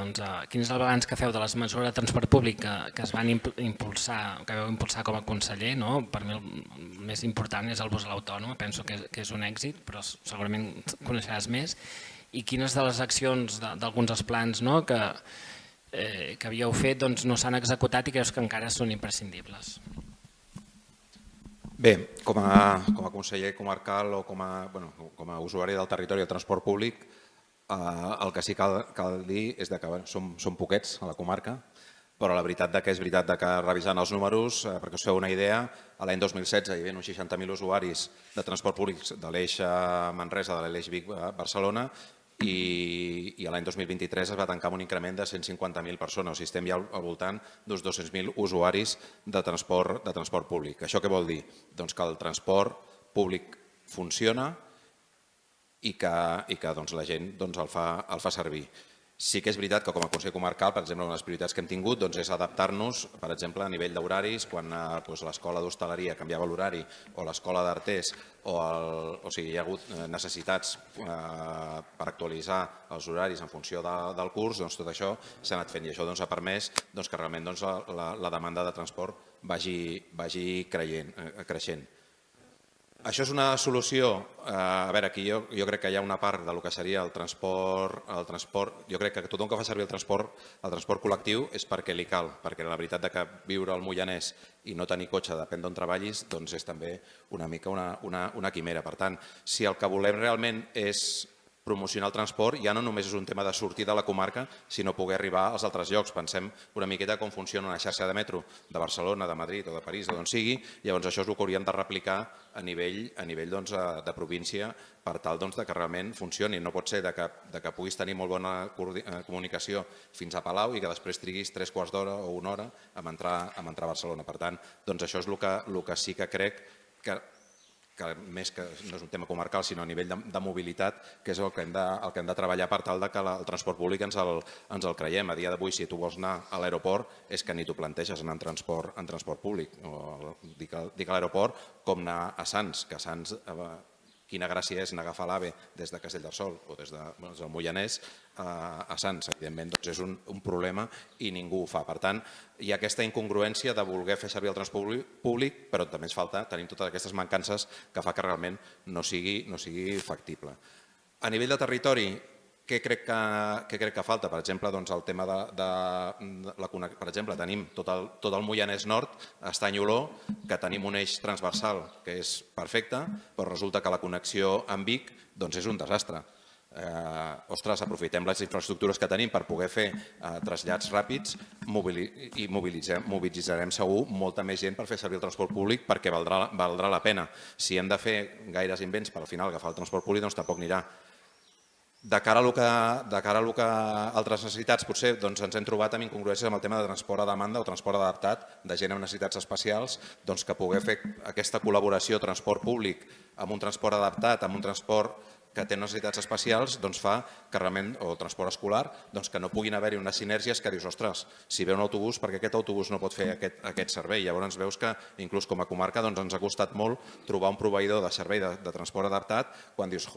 quin és el balanç que feu de les mesures de transport públic que es van impulsar, que vau impulsar com a conseller. Per mi el més important és el bus a l'autònom, penso que és un èxit, però segurament coneixeràs més. I quines de les accions d'alguns dels plans que havíeu fet no s'han executat i creus que encara són imprescindibles? Bé, com a conseller comarcal o com a usuari del territori del transport públic, el que sí cal dir és que som poquets a la comarca, però la veritat és que revisant els números, perquè us feu una idea, l'any 2016 hi havia uns 60.000 usuaris de transport públic de l'eix Manresa, de l'eix Vic-Barcelona, i l'any 2023 es va tancar amb un increment de 150.000 persones. O sigui, estem ja al voltant d'uns 200.000 usuaris de transport públic. Això què vol dir? Doncs que el transport públic funciona i que la gent el fa servir. Sí que és veritat que com a Consell Comarcal, per exemple, una de les prioritats que hem tingut és adaptar-nos, per exemple, a nivell d'horaris, quan l'escola d'hostaleria canviava l'horari o l'escola d'arters, o sigui, hi ha hagut necessitats per actualitzar els horaris en funció del curs, tot això s'ha anat fent i això ha permès que realment la demanda de transport vagi creixent. Això és una solució. A veure, aquí jo crec que hi ha una part del que seria el transport. Jo crec que tothom que fa servir el transport col·lectiu és perquè li cal, perquè la veritat que viure al Moianès i no tenir cotxe, depèn d'on treballis, doncs és també una mica una quimera. Per tant, si el que volem realment és promocionar el transport, ja no només és un tema de sortir de la comarca, sinó poder arribar als altres llocs. Pensem una miqueta com funciona una xarxa de metro de Barcelona, de Madrid o de París, d'on sigui, llavors això és el que hauríem de replicar a nivell de província per tal que realment funcioni. No pot ser que puguis tenir molt bona comunicació fins a Palau i que després triguis 3/4 d'hora o una hora a entrar a Barcelona. Per tant, això és el que sí que crec que més que no és un tema comarcal, sinó a nivell de mobilitat, que és el que hem de treballar per tal que el transport públic ens el creiem. A dia d'avui, si tu vols anar a l'aeroport, és que ni t'ho planteges anar en transport públic. Dic a l'aeroport com anar a Sants, que a Sants quina gràcia és agafar l'AVE des de Castellterçol o des del Moianès a Sants. Evidentment, és un problema i ningú ho fa. Per tant, hi ha aquesta incongruència de voler fer servir el transport públic, però també ens falta, tenim totes aquestes mancances que fa que realment no sigui factible. A nivell de territori, què crec que falta? Per exemple, el tema per exemple, tenim tot el Moianès Nord, Estany-Oló, que tenim un eix transversal que és perfecte, però resulta que la connexió amb Vic és un desastre. Ostres, aprofitem les infraestructures que tenim per poder fer trasllats ràpids i mobilitzarem segur molta més gent per fer servir el transport públic perquè valdrà la pena. Si hem de fer gaires invents per al final agafar el transport públic, doncs tampoc anirà. De cara a altres necessitats, potser ens hem trobat amb incongruències amb el tema de transport a demanda o transport adaptat de gent amb necessitats especials, que poder fer aquesta col·laboració transport públic amb un transport adaptat, amb un transport que té necessitats especials fa que realment, o transport escolar, que no puguin haver-hi unes sinergies que dius, ostres, si ve un autobús, perquè aquest autobús no pot fer aquest servei? Llavors veus que, inclús com a comarca, ens ha costat molt trobar un proveïdor de servei de transport adaptat quan dius,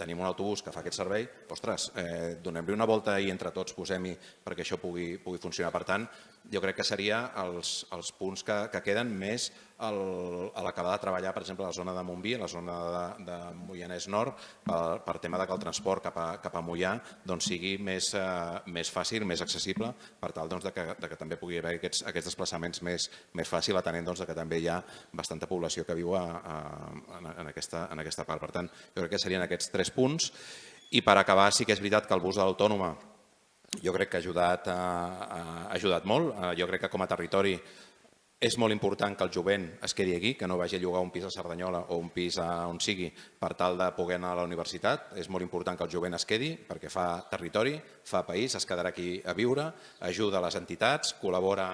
tenim un autobús que fa aquest servei, ostres, donem-li una volta i entre tots posem-hi perquè això pugui funcionar. Per tant, jo crec que serien els punts que queden més a l'acabar de treballar, per exemple, a la zona de Montbí, a la zona de Moianès Nord, per tema que el transport cap a Moià sigui més fàcil, més accessible, per tal que també pugui haver aquests desplaçaments més fàcils, atenent que també hi ha bastanta població que viu en aquesta part. Per tant, jo crec que serien aquests 3 punts. I per acabar, sí que és veritat que el bus de l'Autònoma jo crec que ha ajudat molt. Jo crec que com a territori és molt important que el jovent es quedi aquí, que no vagi a llogar un pis a Cerdanyola o un pis on sigui per tal de poder anar a la universitat. És molt important que el jovent es quedi perquè fa territori, fa país, es quedarà aquí a viure, ajuda a les entitats, col·labora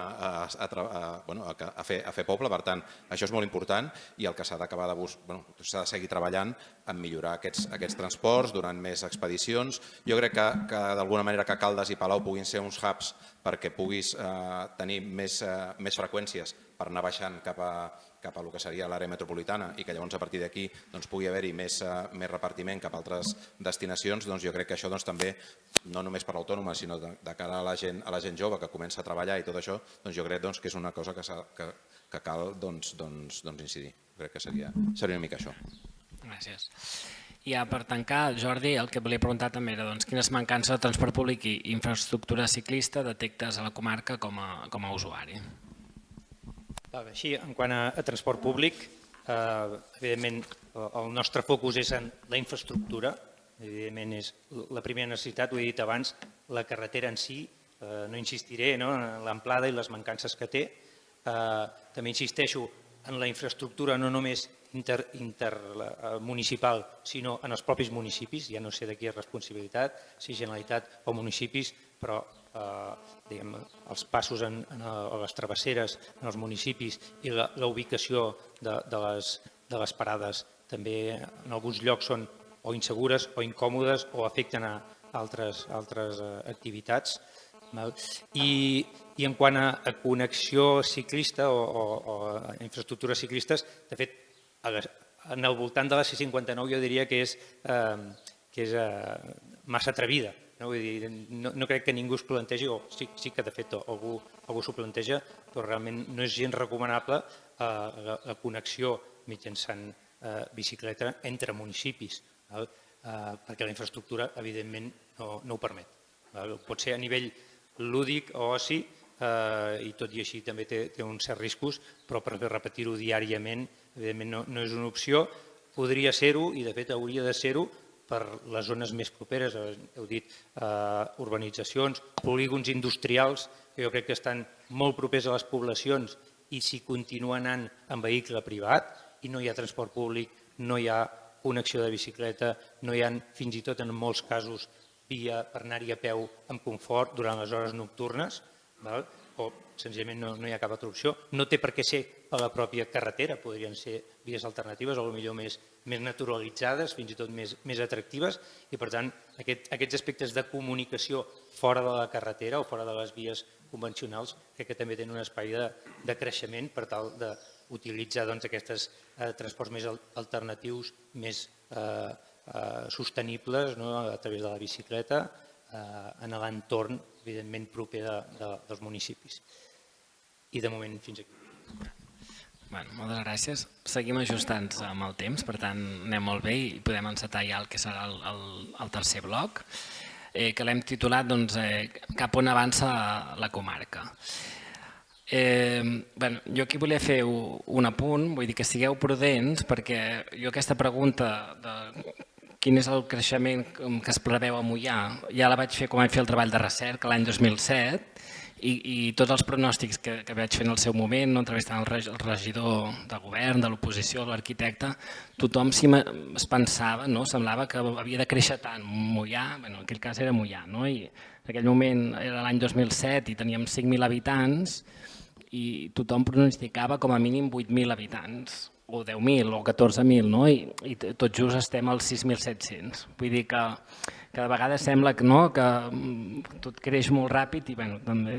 a fer poble. Per tant, això és molt important i el que s'ha d'acabar s'ha de seguir treballant en millorar aquests transports, donant més expedicions. Jo crec que d'alguna manera que Caldes i Palau puguin ser uns hubs perquè puguis tenir més freqüències per anar baixant cap a el que seria l'àrea metropolitana i que llavors a partir d'aquí pugui haver-hi més repartiment cap a altres destinacions. Jo crec que això també, no només per l'Autònoma, sinó de cara a la gent jove que comença a treballar i tot això, jo crec que és una cosa que cal incidir. Crec que seria una mica això. Gràcies. I ja per tancar, Jordi, el que volia preguntar també era quines mancances de transport públic i infraestructura ciclista detectes a la comarca com a usuari? Així, en quant a transport públic, evidentment el nostre focus és en la infraestructura, evidentment és la primera necessitat, ho he dit abans, la carretera en si, no insistiré en l'amplada i les mancances que té, també insisteixo en la infraestructura no només intermunicipal, sinó en els propis municipis, ja no sé de qui és responsabilitat, si Generalitat o municipis, però els passos a les travesseres en els municipis i la ubicació de les parades també en alguns llocs són o insegures o incòmodes o afecten a altres activitats. I en quant a connexió ciclista o a infraestructures ciclistes, de fet, en el voltant de la C59 jo diria que és massa atrevida. No crec que ningú es plantegi, o sí que de fet algú s'ho planteja, però realment no és gens recomanable la connexió mitjançant bicicleta entre municipis, perquè la infraestructura evidentment no ho permet. Pot ser a nivell lúdic o oci, i tot i així també té uns certs riscos, però per repetir-ho diàriament evidentment no és una opció. Podria ser-ho i de fet hauria de ser-ho per les zones més properes, heu dit urbanitzacions, polígons industrials, que jo crec que estan molt propers a les poblacions i si continua anant en vehicle privat i no hi ha transport públic, no hi ha connexió de bicicleta, no hi ha fins i tot en molts casos via per anar-hi a peu amb confort durant les hores nocturnes, o senzillament no hi ha cap altra opció. No té per què ser a la pròpia carretera, podrien ser vies alternatives, potser més naturalitzades, fins i tot més atractives, i per tant aquests aspectes de comunicació fora de la carretera o fora de les vies convencionals crec que també tenen un espai de creixement per tal d'utilitzar aquests transports més alternatius, més sostenibles a través de la bicicleta en l'entorn, evidentment, proper dels municipis. I de moment fins aquí. Moltes gràcies. Seguim ajustant-nos amb el temps, per tant anem molt bé i podem encetar ja el que serà el tercer bloc, que l'hem titulat Cap on avança la comarca. Jo aquí volia fer un apunt, vull dir que sigueu prudents, perquè jo aquesta pregunta de quin és el creixement que es preveu a Moià ja la vaig fer quan vaig fer el treball de recerca l'any 2007 i tots els pronòstics que vaig fer en el seu moment, entrevistant el regidor de govern, de l'oposició, l'arquitecte, tothom es pensava, semblava que havia de créixer tant Moià, en aquell cas era Moià, i en aquell moment era l'any 2007 i teníem 5.000 habitants i tothom pronosticava com a mínim 8.000 habitants. o 10.000 o 14.000, no? I tot just estem als 6.700. Vull dir que cada vegada sembla que tot creix molt ràpid i també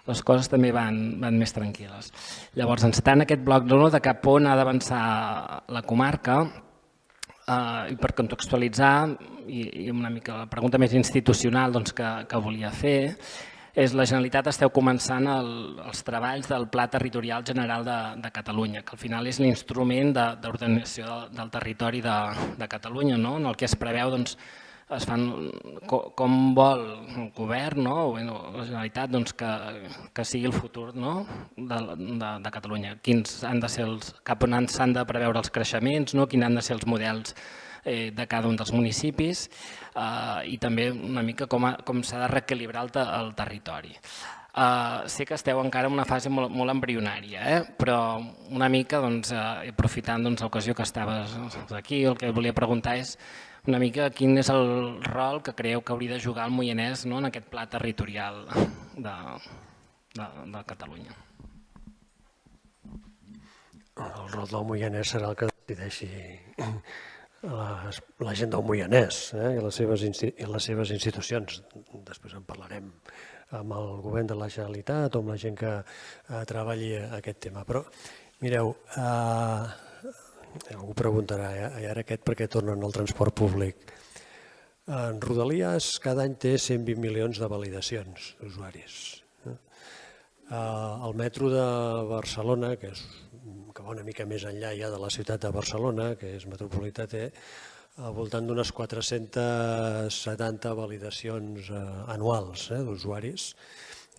les coses també van més tranquil·les. Llavors, encetant aquest bloc de cap on ha d'avançar la comarca, i per contextualitzar, i una mica la pregunta més institucional que volia fer, és la Generalitat esteu començant els treballs del Pla Territorial General de Catalunya, que al final és l'instrument d'ordenació del territori de Catalunya, en el que es preveu es fan com vol el govern o la Generalitat que sigui el futur de Catalunya. Quins han de ser cap on s'han de preveure els creixements, quins han de ser els models de cada un dels municipis i també una mica com s'ha de reequilibrar el territori. Sé que esteu encara en una fase molt embrionària, però una mica, aprofitant l'ocasió que estaves aquí, el que volia preguntar és una mica quin és el rol que creieu que hauria de jugar el Moianès en aquest pla territorial de Catalunya. El rol del Moianès serà el que decideixi la gent del Moianès i les seves institucions. Després en parlarem amb el govern de la Generalitat o amb la gent que treballi aquest tema. Però mireu, algú preguntarà, i ara aquest per què tornen al transport públic? En Rodalies cada any té 120 milions de validacions d'usuaris. El metro de Barcelona, que va una mica més enllà ja de la ciutat de Barcelona, que és metropolità, té al voltant d'unes 470 validacions anuals d'usuaris.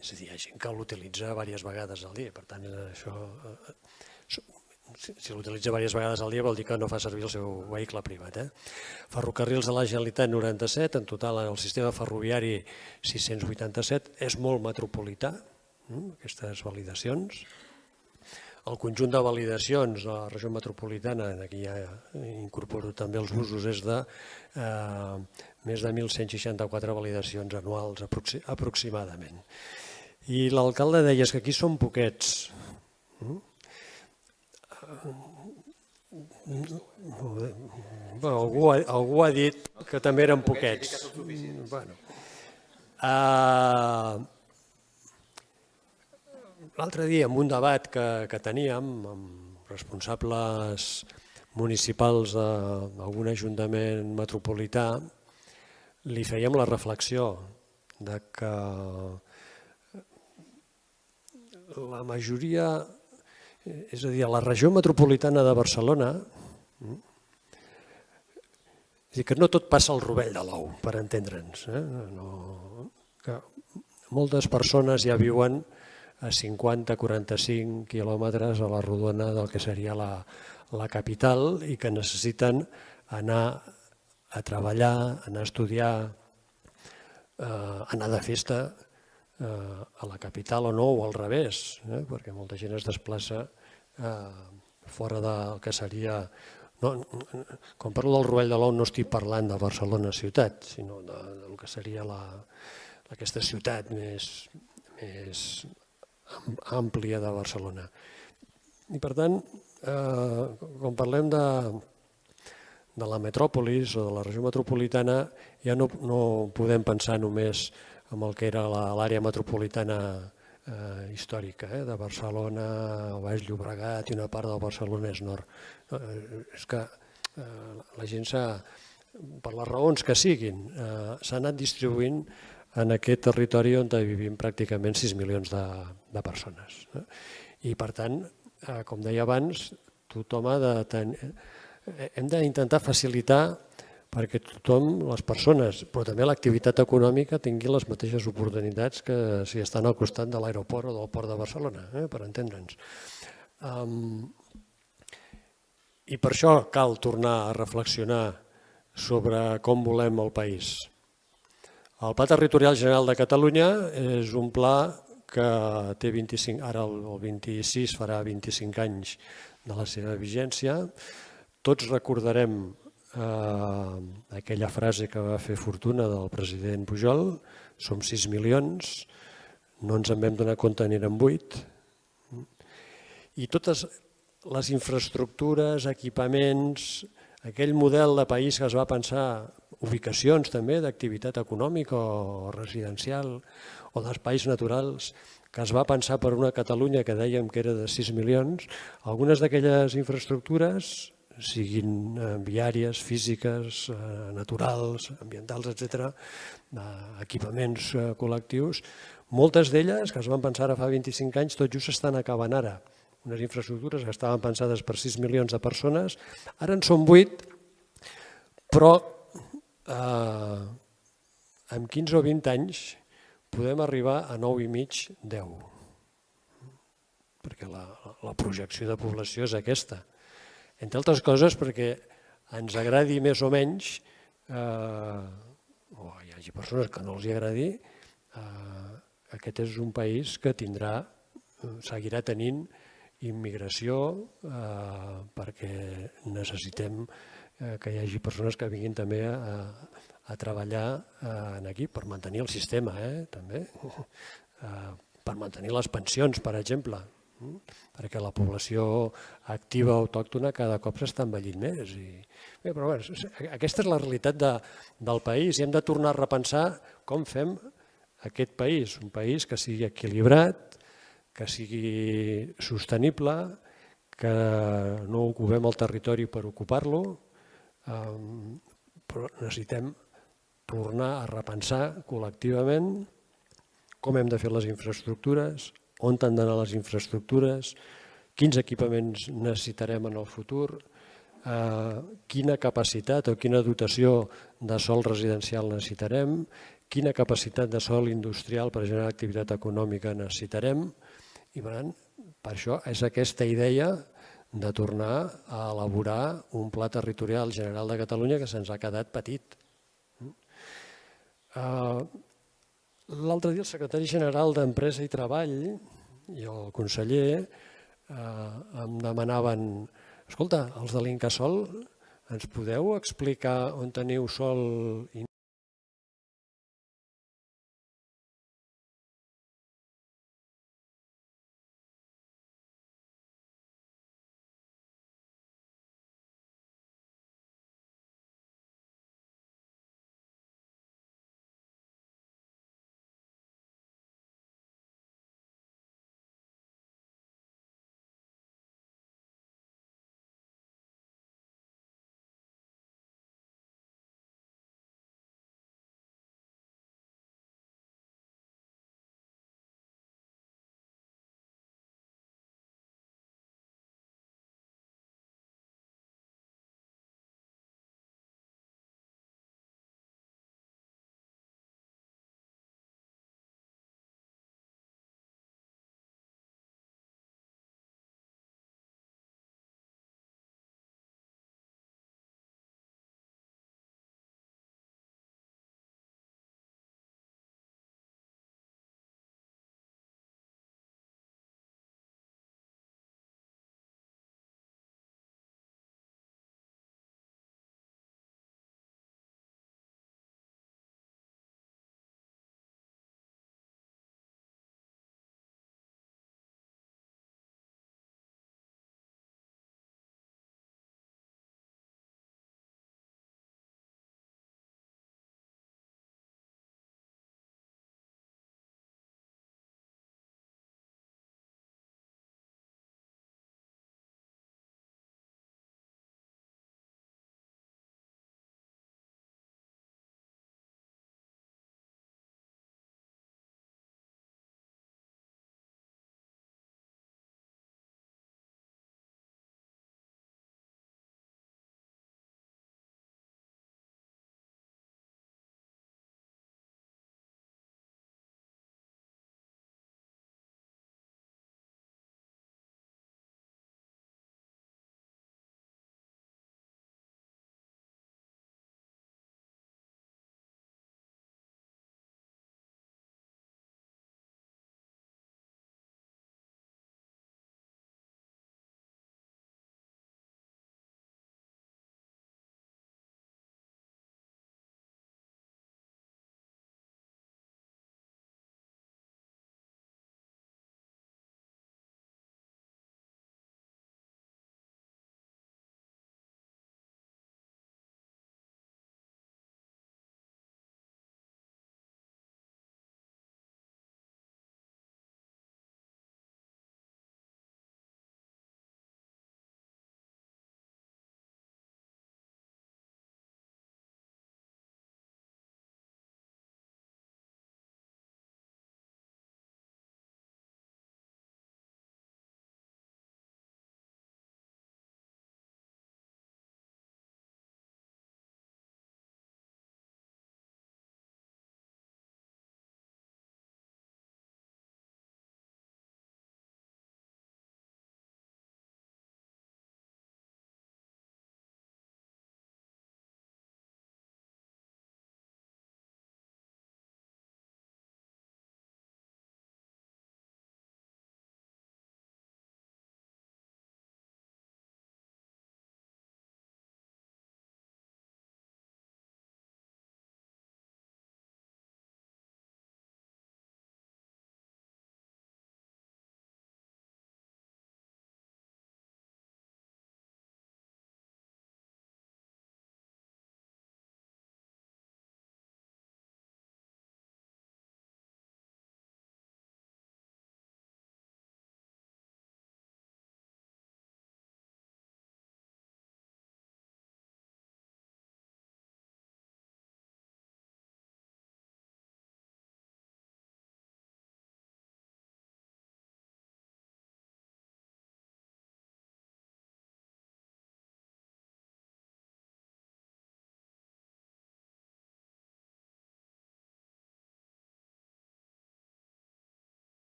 És a dir, hi ha gent que l'utilitza diverses vegades al dia, per tant, això... Si l'utilitza diverses vegades al dia vol dir que no fa servir el seu vehicle privat. Ferrocarrils de la Generalitat 97, en total en el sistema ferroviari 687, és molt metropolità, aquestes validacions. El conjunt de validacions de la regió metropolitana, aquí ja incorporo també els usos, és de més de 1.164 validacions anuals aproximadament. I l'alcalde deia que aquí són poquets. Algú ha dit que també eren poquets. L'altre dia, en un debat que teníem amb responsables municipals d'algun ajuntament metropolità, li fèiem la reflexió de que la majoria... És a dir, a la regió metropolitana de Barcelona, que no tot passa al rovell de l'ou, per entendre'ns. Moltes persones ja viuen a 50-45 quilòmetres a la rodona del que seria la capital i que necessiten anar a treballar, anar a estudiar, anar de festa a la capital o no, o al revés, perquè molta gent es desplaça fora del que seria... Quan parlo del rovell de l'ou no estic parlant de Barcelona ciutat, sinó del que seria aquesta ciutat més àmplia de Barcelona. I per tant, quan parlem de la metròpolis o de la regió metropolitana, ja no podem pensar només amb el que era l'àrea metropolitana històrica de Barcelona, el Baix Llobregat i una part del Barcelonès Nord. És que la gent per les raons que siguin, s'ha anat distribuint en aquest territori on vivim pràcticament 6 milions de persones. I per tant, com deia abans, tothom hem d'intentar facilitar perquè tothom, les persones, però també l'activitat econòmica tingui les mateixes oportunitats que si estan al costat de l'aeroport o del port de Barcelona, per entendre'ns. I per això cal tornar a reflexionar sobre com volem el país. El Pla Territorial General de Catalunya és un pla que té 25, ara el 26 farà 25 anys de la seva vigència. Tots recordarem aquella frase que va fer fortuna del president Pujol, som 6 milions, no ens en vam donar compte, n'eren 8. I totes les infraestructures, equipaments, aquell model de país que es va pensar, ubicacions també d'activitat econòmica o residencial o d'espais naturals, que es va pensar per una Catalunya que dèiem que era de 6 milions, algunes d'aquelles infraestructures, siguin viàries, físiques, naturals, ambientals, etc., equipaments col·lectius, moltes d'elles, que es van pensar ara fa 25 anys, tot just estan acabant ara. Unes infraestructures que estaven pensades per 6 milions de persones, ara en són 8, però en 15 o 20 anys podem arribar a 9,5, 10, perquè la projecció de població és aquesta. Entre altres coses perquè ens agradi més o menys, o hi hagi persones que no els agradi, aquest és un país que seguirà tenint immigració perquè necessitem que hi hagi persones que vinguin també a treballar aquí per mantenir el sistema, també, per mantenir les pensions, per exemple, perquè la població activa autòctona cada cop s'està envellint més. Però aquesta és la realitat del país i hem de tornar a repensar com fem aquest país, un país que sigui equilibrat, que sigui sostenible, que no ocupem el territori per ocupar-lo, però necessitem tornar a repensar col·lectivament com hem de fer les infraestructures, on han d'anar les infraestructures, quins equipaments necessitarem en el futur, quina capacitat o quina dotació de sòl residencial necessitarem, quina capacitat de sòl industrial per generar activitat econòmica necessitarem. I per això és aquesta idea de tornar a elaborar un pla territorial general de Catalunya que se'ns ha quedat petit. L'altre dia el secretari general d'Empresa i Treball i el conseller em demanaven: escolta, els de l'Incasòl, ens podeu explicar on teniu sòl